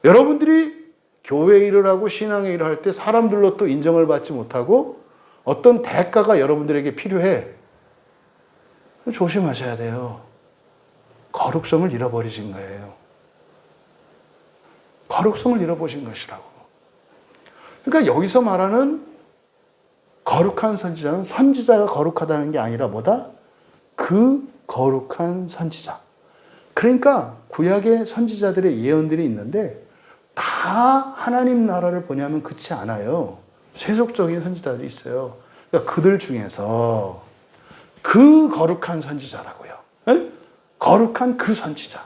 여러분들이 교회 일을 하고 신앙의 일을 할 때 사람들로 또 인정을 받지 못하고 어떤 대가가 여러분들에게 필요해. 조심하셔야 돼요. 거룩성을 잃어버리신 거예요. 거룩성을 잃어버린 것이라고. 그러니까 여기서 말하는 거룩한 선지자는 선지자가 거룩하다는 게 아니라 뭐다? 그 거룩한 선지자. 그러니까 구약의 선지자들의 예언들이 있는데 다 하나님 나라를 보냐면 그렇지 않아요. 세속적인 선지자들이 있어요. 그러니까 그들 중에서 그 거룩한 선지자라고요. 에? 거룩한 그 선지자.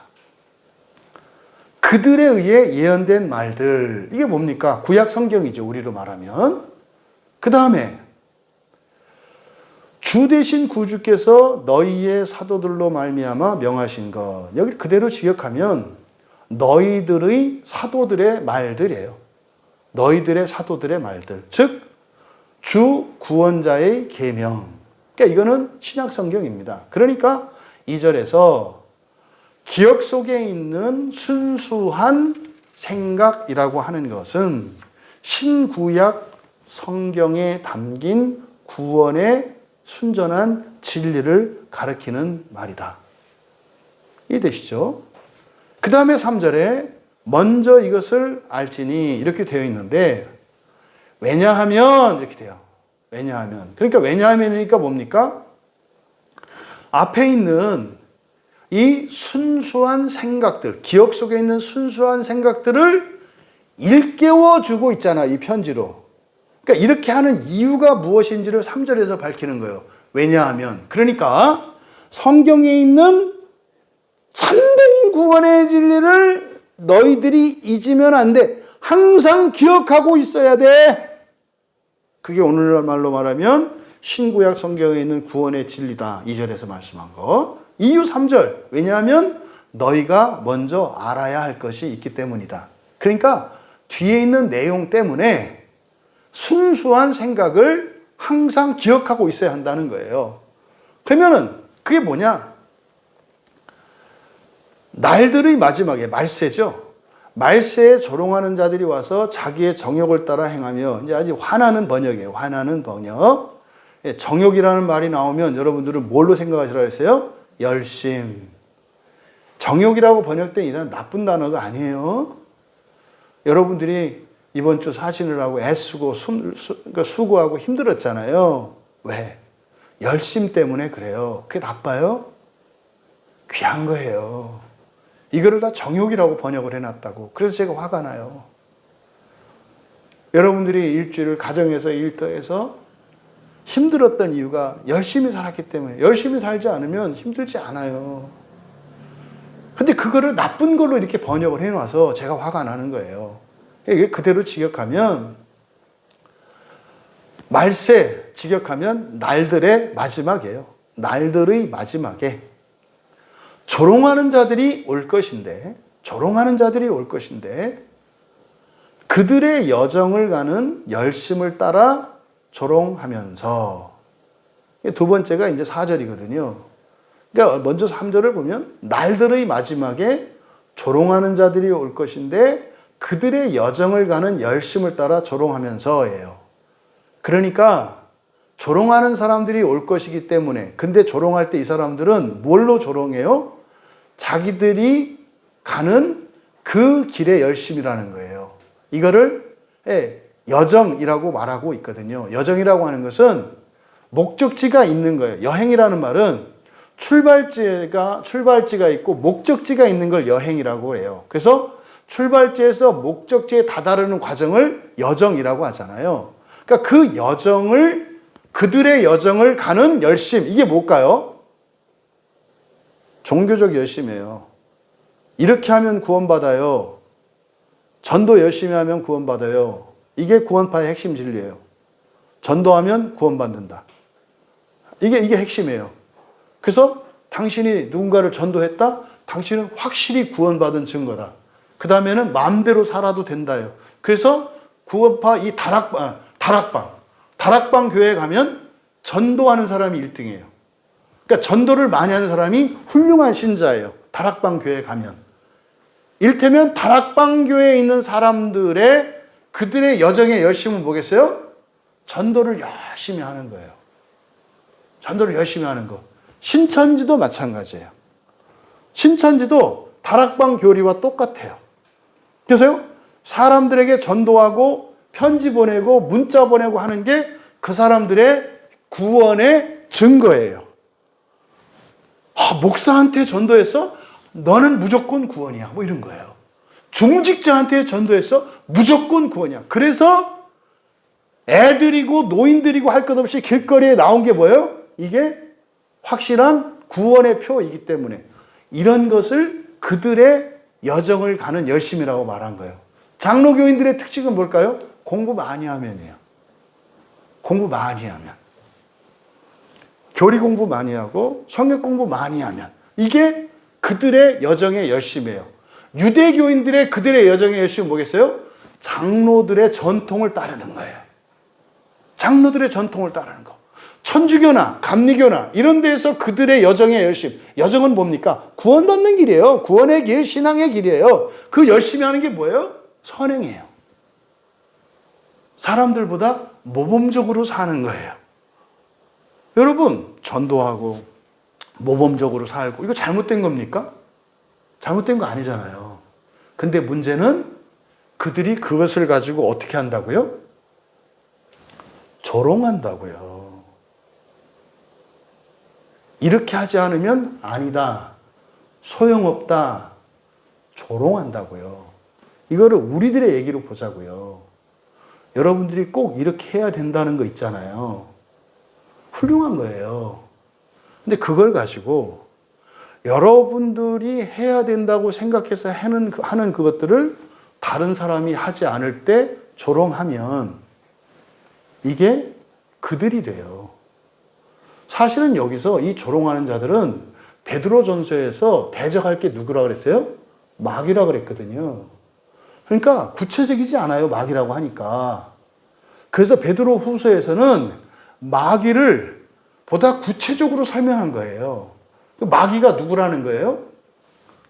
그들에 의해 예언된 말들. 이게 뭡니까? 구약 성경이죠. 우리로 말하면. 그 다음에 주 대신 구주께서 너희의 사도들로 말미암아 명하신 것. 여기 그대로 직역하면 너희들의 사도들의 말들이에요. 너희들의 사도들의 말들. 즉 주 구원자의 계명. 그러니까 이거는 신약 성경입니다. 그러니까 2절에서 기억 속에 있는 순수한 생각이라고 하는 것은 신구약 성경에 담긴 구원의 순전한 진리를 가리키는 말이다. 이해되시죠? 그 다음에 3절에 먼저 이것을 알지니 이렇게 되어 있는데 왜냐하면 이렇게 돼요. 왜냐하면. 그러니까 왜냐하면이니까 뭡니까? 앞에 있는 이 순수한 생각들, 기억 속에 있는 순수한 생각들을 일깨워주고 있잖아, 이 편지로. 그러니까 이렇게 하는 이유가 무엇인지를 3절에서 밝히는 거예요. 왜냐하면. 그러니까 성경에 있는 참된 구원의 진리를 너희들이 잊으면 안 돼. 항상 기억하고 있어야 돼. 그게 오늘날말로 말하면 신구약 성경에 있는 구원의 진리다. 2절에서 말씀한 거. 이유 3절. 왜냐하면 너희가 먼저 알아야 할 것이 있기 때문이다. 그러니까 뒤에 있는 내용 때문에 순수한 생각을 항상 기억하고 있어야 한다는 거예요. 그러면은 그게 뭐냐? 날들의 마지막에 말세죠. 말세에 조롱하는 자들이 와서 자기의 정욕을 따라 행하며, 이제 아주 화나는 번역이에요. 화나는 번역. 정욕이라는 말이 나오면 여러분들은 뭘로 생각하시라 했어요? 열심. 정욕이라고 번역된 이 단어 나쁜 단어가 아니에요. 여러분들이 이번 주 사시느라고 애쓰고 그러니까 수고하고 힘들었잖아요. 왜? 열심 때문에 그래요. 그게 나빠요? 귀한 거예요. 이거를 다 정욕이라고 번역을 해놨다고. 그래서 제가 화가 나요. 여러분들이 일주일을 가정에서 일터에서 힘들었던 이유가 열심히 살았기 때문에. 열심히 살지 않으면 힘들지 않아요. 근데 그거를 나쁜 걸로 이렇게 번역을 해놔서 제가 화가 나는 거예요. 이게 그대로 직역하면 말세 직역하면 날들의 마지막이에요. 날들의 마지막에 조롱하는 자들이 올 것인데, 그들의 여정을 가는 열심을 따라 조롱하면서, 두 번째가 이제 4절이거든요. 그러니까 먼저 3절을 보면 날들의 마지막에 조롱하는 자들이 올 것인데 그들의 여정을 가는 열심을 따라 조롱하면서예요. 그러니까 조롱하는 사람들이 올 것이기 때문에, 근데 조롱할 때 이 사람들은 뭘로 조롱해요? 자기들이 가는 그 길의 열심이라는 거예요. 이거를 여정이라고 말하고 있거든요. 여정이라고 하는 것은 목적지가 있는 거예요. 여행이라는 말은 출발지가 있고 목적지가 있는 걸 여행이라고 해요. 그래서 출발지에서 목적지에 다다르는 과정을 여정이라고 하잖아요. 그러니까 그들의 여정을 가는 열심, 이게 뭘까요? 종교적 열심이에요. 이렇게 하면 구원받아요. 전도 열심히 하면 구원받아요. 이게 구원파의 핵심 진리예요. 전도하면 구원받는다. 이게 핵심이에요. 그래서 당신이 누군가를 전도했다? 당신은 확실히 구원받은 증거다. 그 다음에는 마음대로 살아도 된다요. 그래서 구원파 이 다락방 교회에 가면 전도하는 사람이 1등이에요. 그러니까 전도를 많이 하는 사람이 훌륭한 신자예요. 다락방 교회에 가면. 이를테면 다락방 교회에 있는 사람들의 그들의 여정의 열심은 뭐겠어요? 전도를 열심히 하는 거예요. 전도를 열심히 하는 거. 신천지도 마찬가지예요. 신천지도 다락방 교리와 똑같아요. 그래서요, 사람들에게 전도하고 편지 보내고 문자 보내고 하는 게 그 사람들의 구원의 증거예요. 목사한테 전도해서 너는 무조건 구원이야. 뭐 이런 거예요. 중직자한테 전도해서 무조건 구원이야. 그래서 애들이고 노인들이고 할 것 없이 길거리에 나온 게 뭐예요? 이게 확실한 구원의 표이기 때문에 이런 것을 그들의 여정을 가는 열심이라고 말한 거예요. 장로교인들의 특징은 뭘까요? 공부 많이 하면이에요. 공부 많이 하면. 교리 공부 많이 하고 성경 공부 많이 하면. 이게 그들의 여정의 열심이에요. 유대교인들의 그들의 여정의 열심은 뭐겠어요? 장로들의 전통을 따르는 거예요. 장로들의 전통을 따르는 거. 천주교나 감리교나 이런 데에서 그들의 여정의 열심. 여정은 뭡니까? 구원받는 길이에요. 구원의 길, 신앙의 길이에요. 그 열심히 하는 게 뭐예요? 선행이에요. 사람들보다 모범적으로 사는 거예요. 여러분, 전도하고 모범적으로 살고 이거 잘못된 겁니까? 잘못된 거 아니잖아요. 근데 문제는 그들이 그것을 가지고 어떻게 한다고요? 조롱한다고요. 이렇게 하지 않으면 아니다, 소용없다, 조롱한다고요. 이거를 우리들의 얘기로 보자고요. 여러분들이 꼭 이렇게 해야 된다는 거 있잖아요. 훌륭한 거예요. 근데 그걸 가지고 여러분들이 해야 된다고 생각해서 하는 그것들을 다른 사람이 하지 않을 때 조롱하면 이게 그들이 돼요. 사실은 여기서 이 조롱하는 자들은 베드로전서에서 대적할 게 누구라고 그랬어요? 마귀라고 그랬거든요. 그러니까 구체적이지 않아요, 마귀라고 하니까. 그래서 베드로 후서에서는 마귀를 보다 구체적으로 설명한 거예요. 마귀가 누구라는 거예요?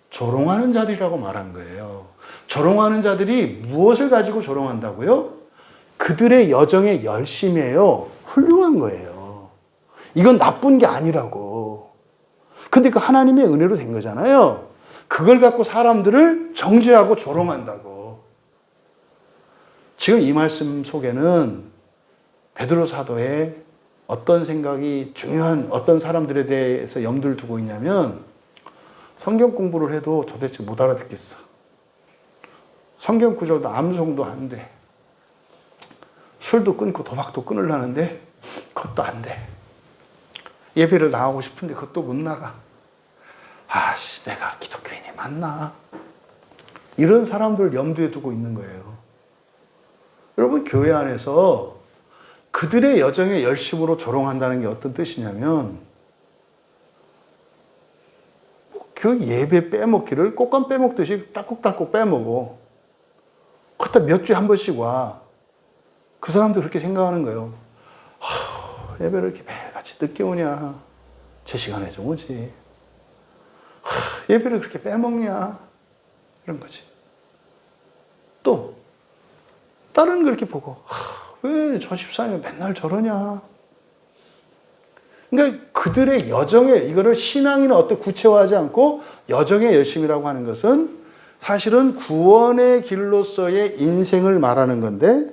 조롱하는 자들이라고 말한 거예요. 조롱하는 자들이 무엇을 가지고 조롱한다고요? 그들의 여정의 열심이에요. 훌륭한 거예요. 이건 나쁜 게 아니라고. 근데 그 하나님의 은혜로 된 거잖아요. 그걸 갖고 사람들을 정죄하고 조롱한다고. 지금 이 말씀 속에는 베드로 사도의 어떤 생각이 중요한 어떤 사람들에 대해서 염두를 두고 있냐면 성경 공부를 해도 도대체 못 알아듣겠어. 성경 구절도 암송도 안 돼. 술도 끊고 도박도 끊으려는데 그것도 안 돼. 예배를 나가고 싶은데 그것도 못 나가. 아씨, 내가 기독교인이 맞나? 이런 사람들 염두에 두고 있는 거예요. 여러분, 교회 안에서 그들의 여정의 열심으로 조롱한다는 게 어떤 뜻이냐면 그 예배 빼먹기를 꽃감 빼먹듯이 딸꾹딸꾹 빼먹어. 그렇다 몇 주에 한 번씩 와. 그 사람도 그렇게 생각하는 거예요. 예배를 이렇게 매일같이 늦게 오냐. 제 시간에 좀 오지. 예배를 그렇게 빼먹냐. 이런 거지. 또 다른 걸 이렇게 보고, 왜 저 집사님 맨날 저러냐. 그러니까 그들의 여정에, 이거를 신앙이나 어떤 구체화하지 않고 여정의 열심이라고 하는 것은 사실은 구원의 길로서의 인생을 말하는 건데,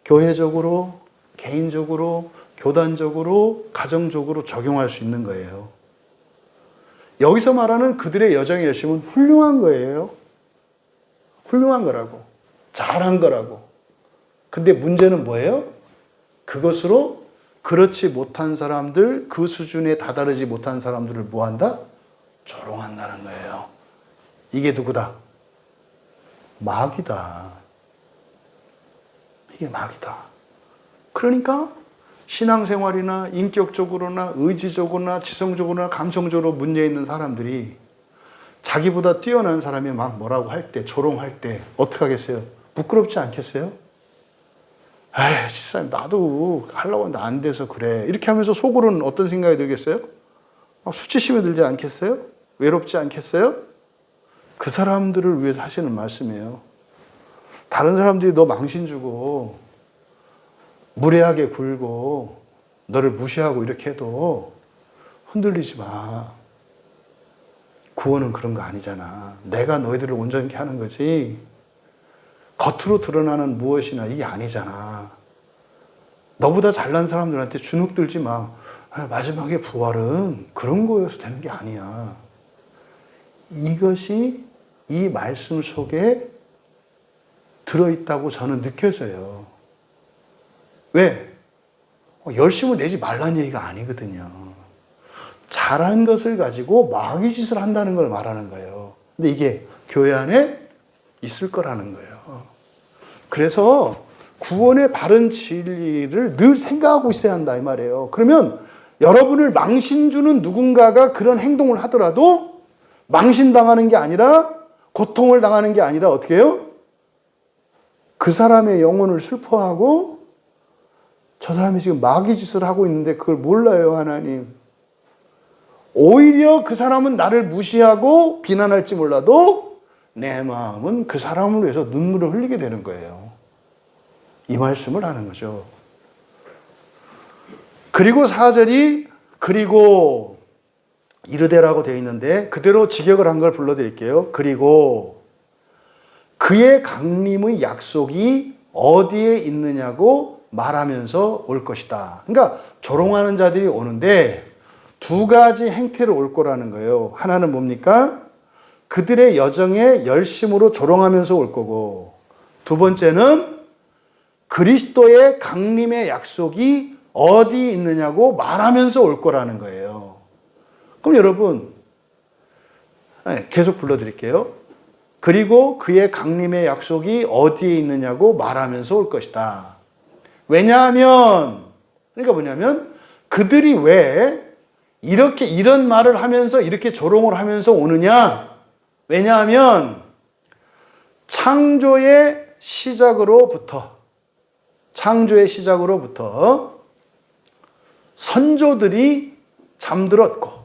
교회적으로, 개인적으로, 교단적으로, 가정적으로 적용할 수 있는 거예요. 여기서 말하는 그들의 여정의 열심은 훌륭한 거예요. 훌륭한 거라고. 잘한 거라고. 근데 문제는 뭐예요? 그것으로 그렇지 못한 사람들, 그 수준에 다다르지 못한 사람들을 뭐한다? 조롱한다는 거예요. 이게 누구다? 마귀다. 이게 마귀다. 그러니까 신앙생활이나 인격적으로나 의지적으로나 지성적으로나 감성적으로 문제 있는 사람들이 자기보다 뛰어난 사람이 막 뭐라고 할 때, 조롱할 때 어떻게 하겠어요? 부끄럽지 않겠어요? 에이, 집사님 나도 하려고 하는데 안 돼서 그래. 이렇게 하면서 속으로는 어떤 생각이 들겠어요? 막 수치심이 들지 않겠어요? 외롭지 않겠어요? 그 사람들을 위해서 하시는 말씀이에요. 다른 사람들이 너 망신 주고 무례하게 굴고 너를 무시하고 이렇게 해도 흔들리지 마. 구원은 그런 거 아니잖아. 내가 너희들을 온전히 하는 거지. 겉으로 드러나는 무엇이나 이게 아니잖아. 너보다 잘난 사람들한테 주눅 들지 마. 마지막에 부활은 그런 거여서 되는 게 아니야. 이것이 이 말씀 속에 들어있다고 저는 느껴져요. 왜? 열심을 내지 말라는 얘기가 아니거든요. 잘한 것을 가지고 마귀 짓을 한다는 걸 말하는 거예요. 근데 이게 교회 안에 있을 거라는 거예요. 그래서 구원의 바른 진리를 늘 생각하고 있어야 한다 이 말이에요. 그러면 여러분을 망신 주는 누군가가 그런 행동을 하더라도 망신당하는 게 아니라, 고통을 당하는 게 아니라 어떻게 해요? 그 사람의 영혼을 슬퍼하고 저 사람이 지금 마귀 짓을 하고 있는데 그걸 몰라요, 하나님. 오히려 그 사람은 나를 무시하고 비난할지 몰라도 내 마음은 그 사람을 위해서 눈물을 흘리게 되는 거예요. 이 말씀을 하는 거죠. 그리고 4절이 그리고 이르되라고 되어 있는데 그대로 직역을 한 걸 불러드릴게요. 그리고 그의 강림의 약속이 어디에 있느냐고 말하면서 올 것이다. 그러니까 조롱하는 자들이 오는데 두 가지 행태로 올 거라는 거예요. 하나는 뭡니까? 그들의 여정에 열심으로 조롱하면서 올 거고, 두 번째는 그리스도의 강림의 약속이 어디 있느냐고 말하면서 올 거라는 거예요. 그럼 여러분, 계속 불러드릴게요. 그리고 그의 강림의 약속이 어디에 있느냐고 말하면서 올 것이다. 왜냐하면, 그러니까 뭐냐면, 그들이 왜 이렇게 이런 말을 하면서 이렇게 조롱을 하면서 오느냐? 왜냐하면 창조의 시작으로부터 선조들이 잠들었고,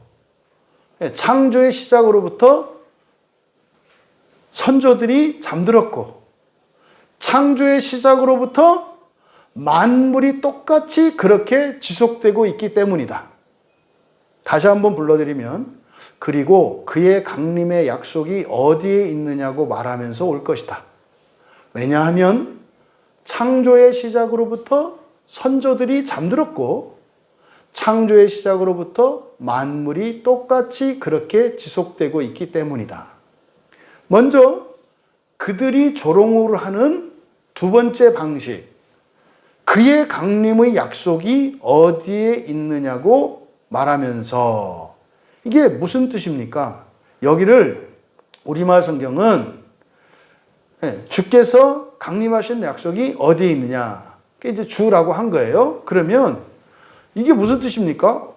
창조의 시작으로부터 선조들이 잠들었고, 창조의 시작으로부터 만물이 똑같이 그렇게 지속되고 있기 때문이다. 다시 한번 불러드리면, 그리고 그의 강림의 약속이 어디에 있느냐고 말하면서 올 것이다. 왜냐하면 창조의 시작으로부터 선조들이 잠들었고, 창조의 시작으로부터 만물이 똑같이 그렇게 지속되고 있기 때문이다. 먼저 그들이 조롱을 하는 두 번째 방식, 그의 강림의 약속이 어디에 있느냐고 말하면서, 이게 무슨 뜻입니까? 여기를 우리말 성경은 주께서 강림하신 약속이 어디에 있느냐, 그게 이제 주라고 한 거예요. 그러면 이게 무슨 뜻입니까?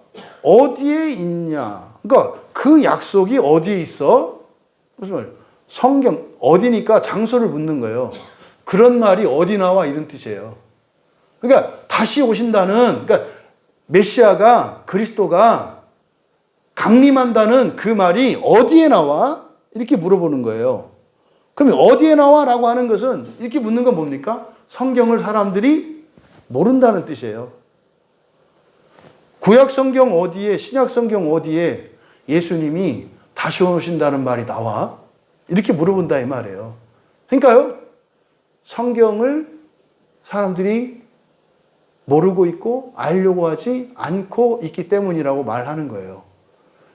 어디에 있냐? 그러니까 그 약속이 어디에 있어? 무슨 말? 성경 어디니까 장소를 묻는 거예요. 그런 말이 어디 나와 이런 뜻이에요. 그러니까 다시 오신다는, 그러니까 메시아가, 그리스도가 강림한다는 그 말이 어디에 나와? 이렇게 물어보는 거예요. 그러면 어디에 나와? 라고 하는 것은 이렇게 묻는 건 뭡니까? 성경을 사람들이 모른다는 뜻이에요. 구약 성경 어디에, 신약 성경 어디에 예수님이 다시 오신다는 말이 나와? 이렇게 물어본다 이 말이에요. 그러니까요, 성경을 사람들이 모르고 있고 알려고 하지 않고 있기 때문이라고 말하는 거예요.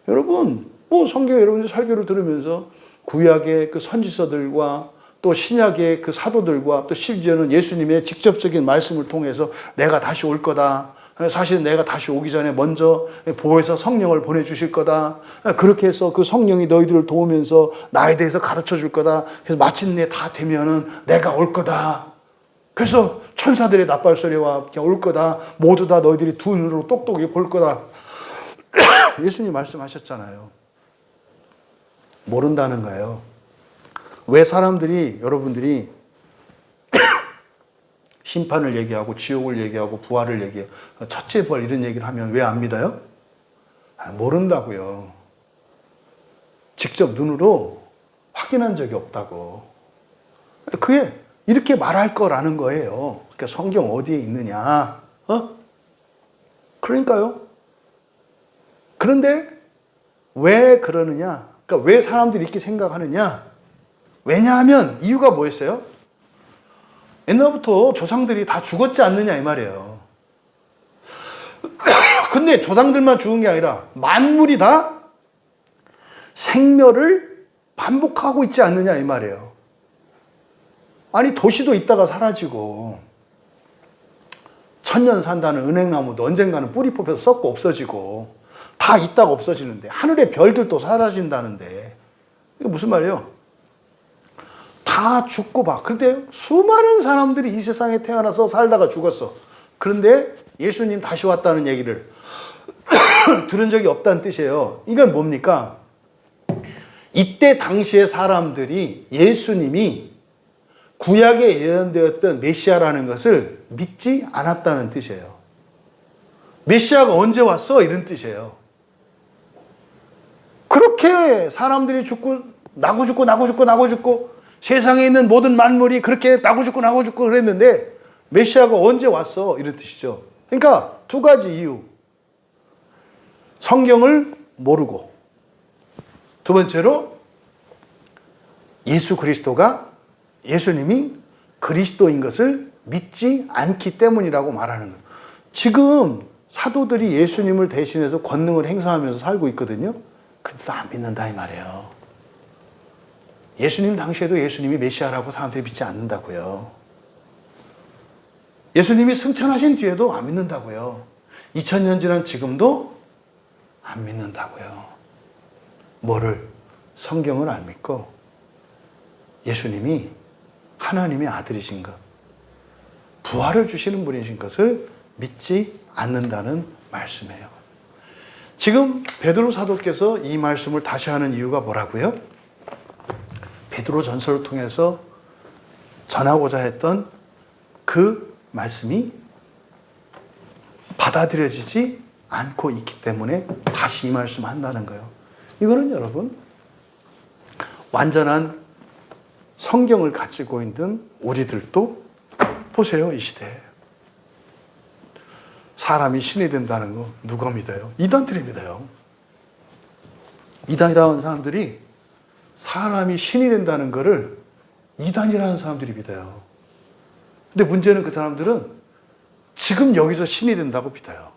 여러분, 성경 여러분들 설교를 들으면서 구약의 그 선지서들과 또 신약의 그 사도들과 또 심지어는 예수님의 직접적인 말씀을 통해서 내가 다시 올 거다. 사실 내가 다시 오기 전에 먼저 보혜사 성령을 보내주실 거다. 그렇게 해서 그 성령이 너희들을 도우면서 나에 대해서 가르쳐 줄 거다. 그래서 마침내 다 되면은 내가 올 거다. 그래서 천사들의 납발소리와 올 거다. 모두 다 너희들이 두 눈으로 똑똑히 볼 거다. 예수님 말씀하셨잖아요. 모른다는 거예요. 왜 사람들이, 여러분들이 심판을 얘기하고 지옥을 얘기하고 부활을 얘기해요. 첫째 부활 이런 얘기를 하면 왜 안 믿어요? 모른다고요. 직접 눈으로 확인한 적이 없다고. 그게 이렇게 말할 거라는 거예요. 그러니까 성경 어디에 있느냐? 그러니까요. 그런데 왜 그러느냐? 그러니까 왜 사람들이 이렇게 생각하느냐? 왜냐하면 이유가 뭐였어요? 옛날부터 조상들이 다 죽었지 않느냐 이 말이에요. 근데 조상들만 죽은 게 아니라 만물이 다 생멸을 반복하고 있지 않느냐 이 말이에요. 아니 도시도 있다가 사라지고 천년 산다는 은행나무도 언젠가는 뿌리 뽑혀서 썩고 없어지고 다 있다가 없어지는데 하늘의 별들도 사라진다는데 이게 무슨 말이에요? 다 죽고 봐. 그런데 수많은 사람들이 이 세상에 태어나서 살다가 죽었어. 그런데 예수님 다시 왔다는 얘기를 들은 적이 없다는 뜻이에요. 이건 뭡니까? 이때 당시의 사람들이 예수님이 구약에 예언되었던 메시아라는 것을 믿지 않았다는 뜻이에요. 메시아가 언제 왔어? 이런 뜻이에요. 그렇게 사람들이 죽고 나고 죽고 나고 죽고 나고 죽고 세상에 있는 모든 만물이 그렇게 나고 죽고 그랬는데 메시아가 언제 왔어? 이런 뜻이죠. 그러니까 두 가지 이유. 성경을 모르고 두 번째로 예수 그리스도가 예수님이 그리스도인 것을 믿지 않기 때문이라고 말하는 거예요. 지금 사도들이 예수님을 대신해서 권능을 행사하면서 살고 있거든요. 그런데도 안 믿는다 이 말이에요. 예수님 당시에도 예수님이 메시아라고 사람들이 믿지 않는다고요. 예수님이 승천하신 뒤에도 안 믿는다고요. 2000년 지난 지금도 안 믿는다고요. 뭐를? 성경을 안 믿고 예수님이 하나님의 아들이신 것, 부활을 주시는 분이신 것을 믿지 않는다는 말씀이에요. 지금 베드로 사도께서 이 말씀을 다시 하는 이유가 뭐라고요? 베드로 전서를 통해서 전하고자 했던 그 말씀이 받아들여지지 않고 있기 때문에 다시 이 말씀 한다는 거예요. 이거는 여러분 완전한 성경을 가지고 있는 우리들도 보세요. 이 시대에 사람이 신이 된다는 거 누가 믿어요? 이단들이 믿어요. 이단이라는 사람들이 사람이 신이 된다는 거를 이단이라는 사람들이 믿어요. 근데 문제는 그 사람들은 지금 여기서 신이 된다고 믿어요.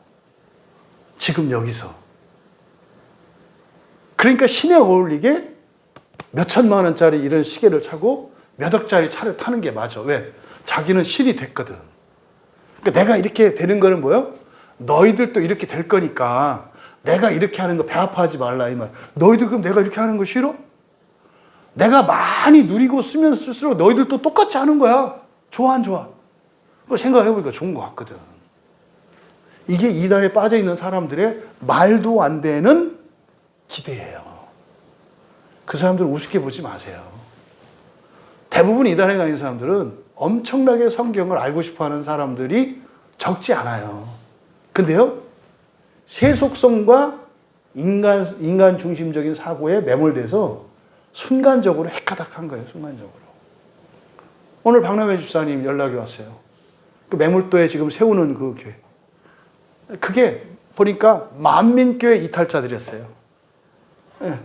지금 여기서. 그러니까 신에 어울리게 몇 천만 원짜리 이런 시계를 차고 몇 억짜리 차를 타는 게 맞아. 왜? 자기는 신이 됐거든. 그러니까 내가 이렇게 되는 거는 뭐예요? 너희들도 이렇게 될 거니까 내가 이렇게 하는 거 배 아파하지 말라 이 말. 너희들 그럼 내가 이렇게 하는 거 싫어? 내가 많이 누리고 쓰면 쓸수록 너희들도 똑같이 하는 거야. 좋아 안 좋아? 그거 생각해보니까 좋은 것 같거든. 이게 이단에 빠져있는 사람들의 말도 안 되는 기대예요. 그 사람들을 우습게 보지 마세요. 대부분 이단에 가 있는 사람들은 엄청나게 성경을 알고 싶어하는 사람들이 적지 않아요. 근데요, 세속성과 인간 중심적인 사고에 매몰돼서 순간적으로 헷가닥한 거예요. 순간적으로. 오늘 박남회 집사님 연락이 왔어요. 그 매물도에 지금 세우는 그 교회. 그게 보니까 만민교회 이탈자들이었어요. 예.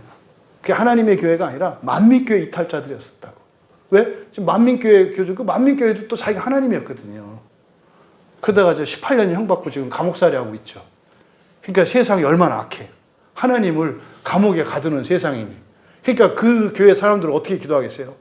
그게 하나님의 교회가 아니라 만민교회 이탈자들이었다고. 왜? 지금 만민교회 교주, 그 만민교회도 또 자기가 하나님이었거든요. 그러다가 이제 18년 형 받고 지금 감옥살이 하고 있죠. 그러니까 세상이 얼마나 악해. 하나님을 감옥에 가두는 세상이니. 그러니까 그 교회 사람들은 어떻게 기도하겠어요?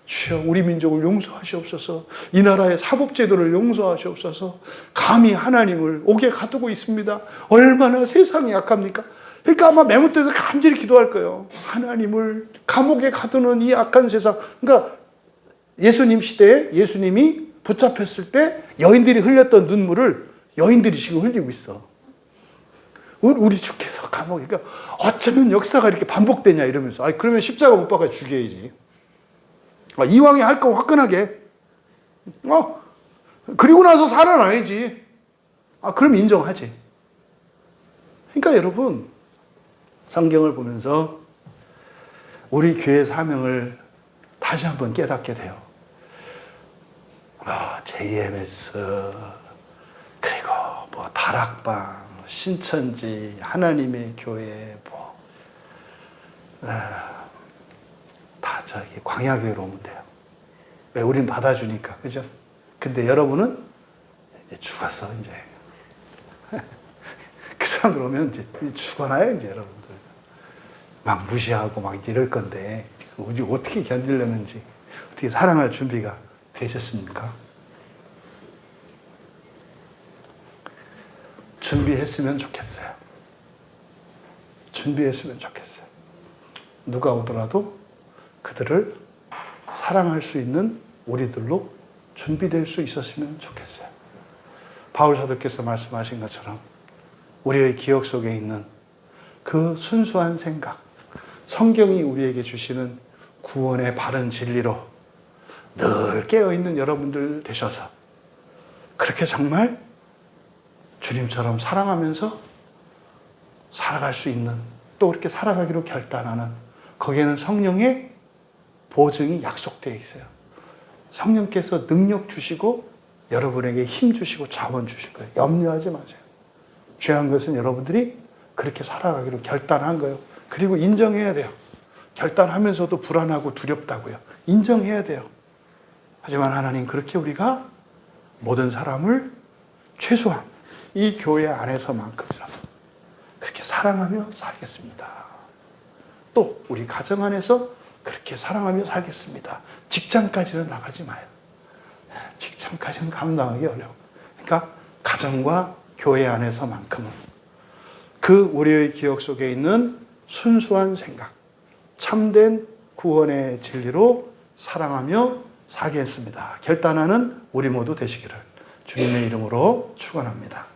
주여 우리 민족을 용서하시옵소서. 이 나라의 사법제도를 용서하시옵소서. 감히 하나님을 옥에 가두고 있습니다. 얼마나 세상이 약합니까? 그러니까 아마 매물도에서 간절히 기도할 거예요. 하나님을 감옥에 가두는 이 악한 세상. 그러니까 예수님 시대에 예수님이 붙잡혔을 때 여인들이 흘렸던 눈물을 여인들이 지금 흘리고 있어. 우리 주께서 감옥에. 그러니까 어쩌면 역사가 이렇게 반복되냐 이러면서. 그러면 십자가 못 박아 죽여야지. 이왕에 할 거 화끈하게. 그리고 나서 살아나야지. 그럼 인정하지. 그러니까 여러분, 성경을 보면서 우리 교회 사명을 다시 한번 깨닫게 돼요. JMS, 그리고 뭐 다락방, 신천지, 하나님의 교회, 다 저기 광야교회로 오면 돼요. 왜? 우린 받아주니까. 그죠? 근데 여러분은 이제 죽었어, 이제. 그 사람들 오면 이제 죽어나요, 이제 여러분들. 막 무시하고 막 이럴 건데, 우리 어떻게 견디려는지, 어떻게 사랑할 준비가 되셨습니까? 준비했으면 좋겠어요. 준비했으면 좋겠어요. 누가 오더라도 그들을 사랑할 수 있는 우리들로 준비될 수 있었으면 좋겠어요. 바울 사도께서 말씀하신 것처럼 우리의 기억 속에 있는 그 순수한 생각, 성경이 우리에게 주시는 구원의 바른 진리로 늘 깨어있는 여러분들 되셔서 그렇게 정말 주님처럼 사랑하면서 살아갈 수 있는, 또 그렇게 살아가기로 결단하는, 거기에는 성령의 보증이 약속되어 있어요. 성령께서 능력 주시고 여러분에게 힘 주시고 자원 주실 거예요. 염려하지 마세요. 중요한 것은 여러분들이 그렇게 살아가기로 결단한 거예요. 그리고 인정해야 돼요. 결단하면서도 불안하고 두렵다고요. 인정해야 돼요. 하지만 하나님, 그렇게 우리가 모든 사람을 최소한 이 교회 안에서만큼이라도 그렇게 사랑하며 살겠습니다. 또 우리 가정 안에서 그렇게 사랑하며 살겠습니다. 직장까지는 나가지 마요. 직장까지는 감당하기 어려워. 그러니까 가정과 교회 안에서만큼은 그 우리의 기억 속에 있는 순수한 생각, 참된 구원의 진리로 사랑하며 살겠습니다. 결단하는 우리 모두 되시기를 주님의 이름으로 축원합니다.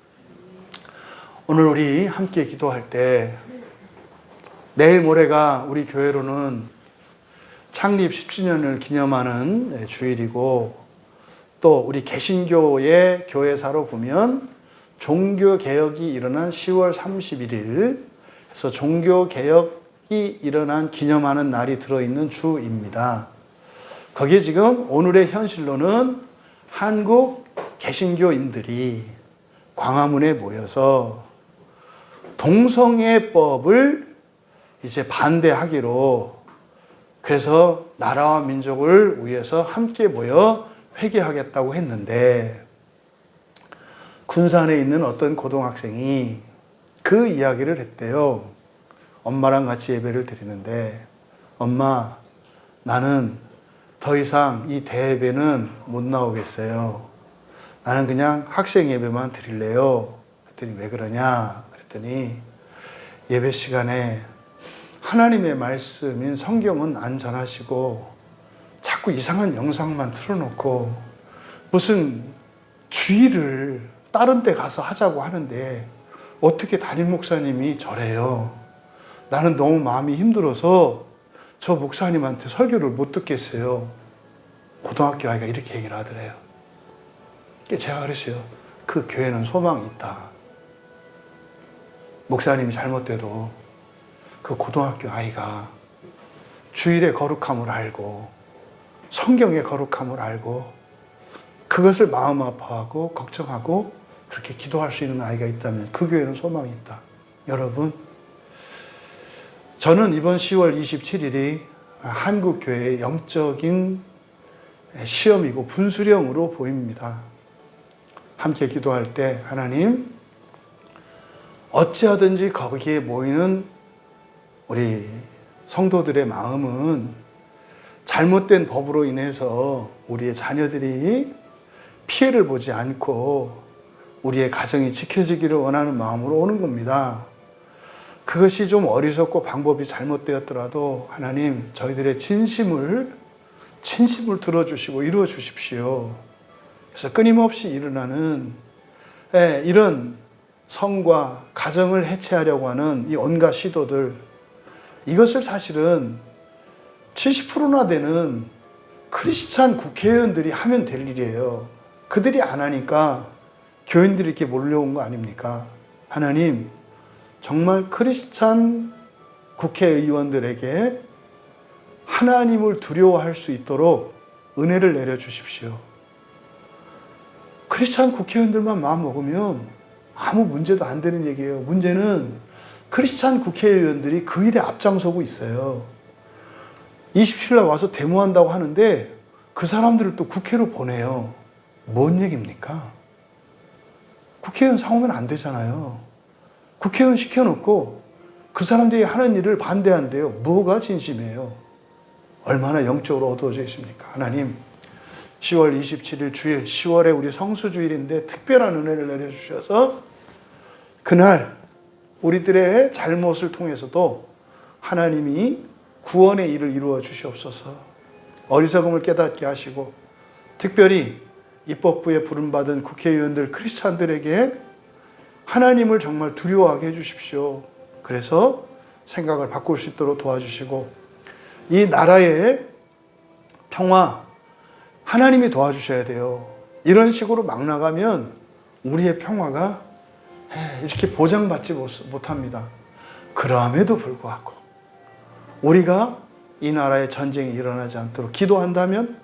오늘 우리 함께 기도할 때, 내일 모레가 우리 교회로는 창립 10주년을 기념하는 주일이고, 또 우리 개신교의 교회사로 보면 종교개혁이 일어난 10월 31일, 그래서 종교개혁이 일어난 기념하는 날이 들어있는 주입니다. 거기에 지금 오늘의 현실로는 한국 개신교인들이 광화문에 모여서 동성애법을 이제 반대하기로, 그래서 나라와 민족을 위해서 함께 모여 회개하겠다고 했는데, 군산에 있는 어떤 고등학생이 그 이야기를 했대요. 엄마랑 같이 예배를 드리는데, 엄마, 나는 더 이상 이 대예배는 못 나오겠어요. 나는 그냥 학생 예배만 드릴래요. 그랬더니 왜 그러냐? 그랬더니 예배 시간에 하나님의 말씀인 성경은 안 전하시고 자꾸 이상한 영상만 틀어놓고 무슨 주의를 다른 데 가서 하자고 하는데 어떻게 담임 목사님이 저래요? 나는 너무 마음이 힘들어서 저 목사님한테 설교를 못 듣겠어요. 고등학교 아이가 이렇게 얘기를 하더래요. 제가 그랬어요. 그 교회는 소망이 있다. 목사님이 잘못돼도 그 고등학교 아이가 주일의 거룩함을 알고 성경의 거룩함을 알고 그것을 마음 아파하고 걱정하고 그렇게 기도할 수 있는 아이가 있다면 그 교회는 소망이 있다. 여러분, 저는 이번 10월 27일이 한국 교회의 영적인 시험이고 분수령으로 보입니다. 함께 기도할 때 하나님, 어찌하든지 거기에 모이는 우리 성도들의 마음은 잘못된 법으로 인해서 우리의 자녀들이 피해를 보지 않고 우리의 가정이 지켜지기를 원하는 마음으로 오는 겁니다. 그것이 좀 어리석고 방법이 잘못되었더라도 하나님, 저희들의 진심을 들어주시고 이루어 주십시오. 그래서 끊임없이 일어나는 이런 성과 가정을 해체하려고 하는 이 온갖 시도들, 이것을 사실은 70%나 되는 크리스찬 국회의원들이 하면 될 일이에요. 그들이 안 하니까 교인들이 이렇게 몰려온 거 아닙니까? 하나님, 정말 크리스찬 국회의원들에게 하나님을 두려워할 수 있도록 은혜를 내려주십시오. 크리스찬 국회의원들만 마음 먹으면 아무 문제도 안 되는 얘기예요. 문제는 크리스찬 국회의원들이 그 일에 앞장서고 있어요. 27일 와서 데모한다고 하는데 그 사람들을 또 국회로 보내요. 뭔 얘기입니까? 국회의원 상오면 안 되잖아요. 국회의원 시켜놓고 그 사람들이 하는 일을 반대한대요. 뭐가 진심이에요? 얼마나 영적으로 어두워져 있습니까? 하나님, 10월 27일 주일, 10월에 우리 성수주일인데 특별한 은혜를 내려주셔서 그날 우리들의 잘못을 통해서도 하나님이 구원의 일을 이루어 주시옵소서. 어리석음을 깨닫게 하시고 특별히 입법부에 부름받은 국회의원들, 크리스찬들에게 하나님을 정말 두려워하게 해주십시오. 그래서 생각을 바꿀 수 있도록 도와주시고 이 나라의 평화, 하나님이 도와주셔야 돼요. 이런 식으로 막 나가면 우리의 평화가 이렇게 보장받지 못합니다. 그럼에도 불구하고 우리가 이 나라에 전쟁이 일어나지 않도록 기도한다면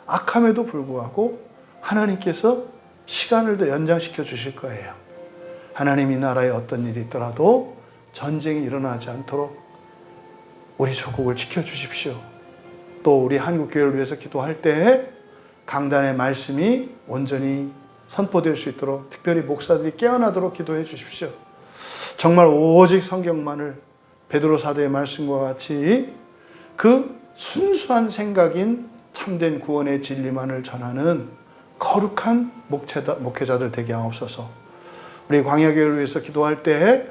악함에도 불구하고 하나님께서 시간을 더 연장시켜 주실 거예요. 하나님, 이 나라에 어떤 일이 있더라도 전쟁이 일어나지 않도록 우리 조국을 지켜주십시오. 또 우리 한국교회를 위해서 기도할 때 강단의 말씀이 온전히 선포될 수 있도록 특별히 목사들이 깨어나도록 기도해 주십시오. 정말 오직 성경만을 베드로 사도의 말씀과 같이 그 순수한 생각인 참된 구원의 진리만을 전하는 거룩한 목회자들 되게 하옵소서. 우리 광야교회를 위해서 기도할 때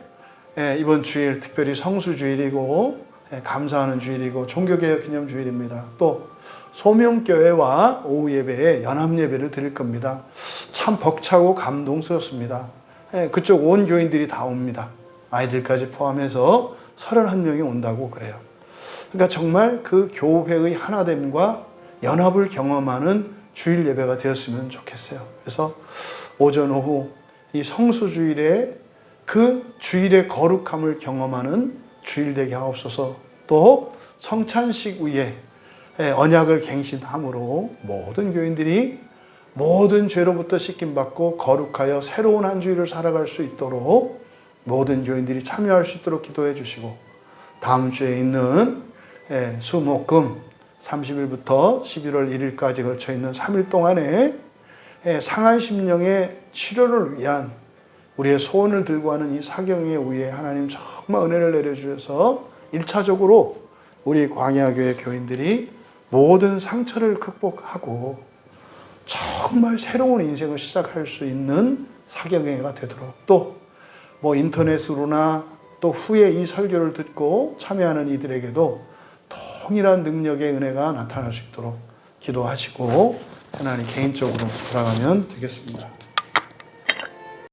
이번 주일 특별히 성수주일이고 감사하는 주일이고 종교개혁 기념주일입니다. 또 소명교회와 오후 예배에 연합예배를 드릴 겁니다. 참 벅차고 감동스럽습니다. 그쪽 온 교인들이 다 옵니다. 아이들까지 포함해서 31명이 온다고 그래요. 그러니까 정말 그 교회의 하나됨과 연합을 경험하는 주일 예배가 되었으면 좋겠어요. 그래서 오전 오후 이 성수주일에 그 주일의 거룩함을 경험하는 주일 되게 하옵소서. 또 성찬식 후에 언약을 갱신함으로 모든 교인들이 모든 죄로부터 씻김받고 거룩하여 새로운 한 주일을 살아갈 수 있도록 모든 교인들이 참여할 수 있도록 기도해 주시고 다음 주에 있는 수목금 30일부터 11월 1일까지 걸쳐 있는 3일 동안에 상한 심령의 치료를 위한 우리의 소원을 들고 하는 이 사경의 위에 하나님 정말 은혜를 내려주셔서 1차적으로 우리 광야교회 교인들이 모든 상처를 극복하고 정말 새로운 인생을 시작할 수 있는 사경회가 되도록 또 인터넷으로나 또 후에 이 설교를 듣고 참여하는 이들에게도 통일한 능력의 은혜가 나타날 수 있도록 기도하시고 하나님 개인적으로 돌아가면 되겠습니다.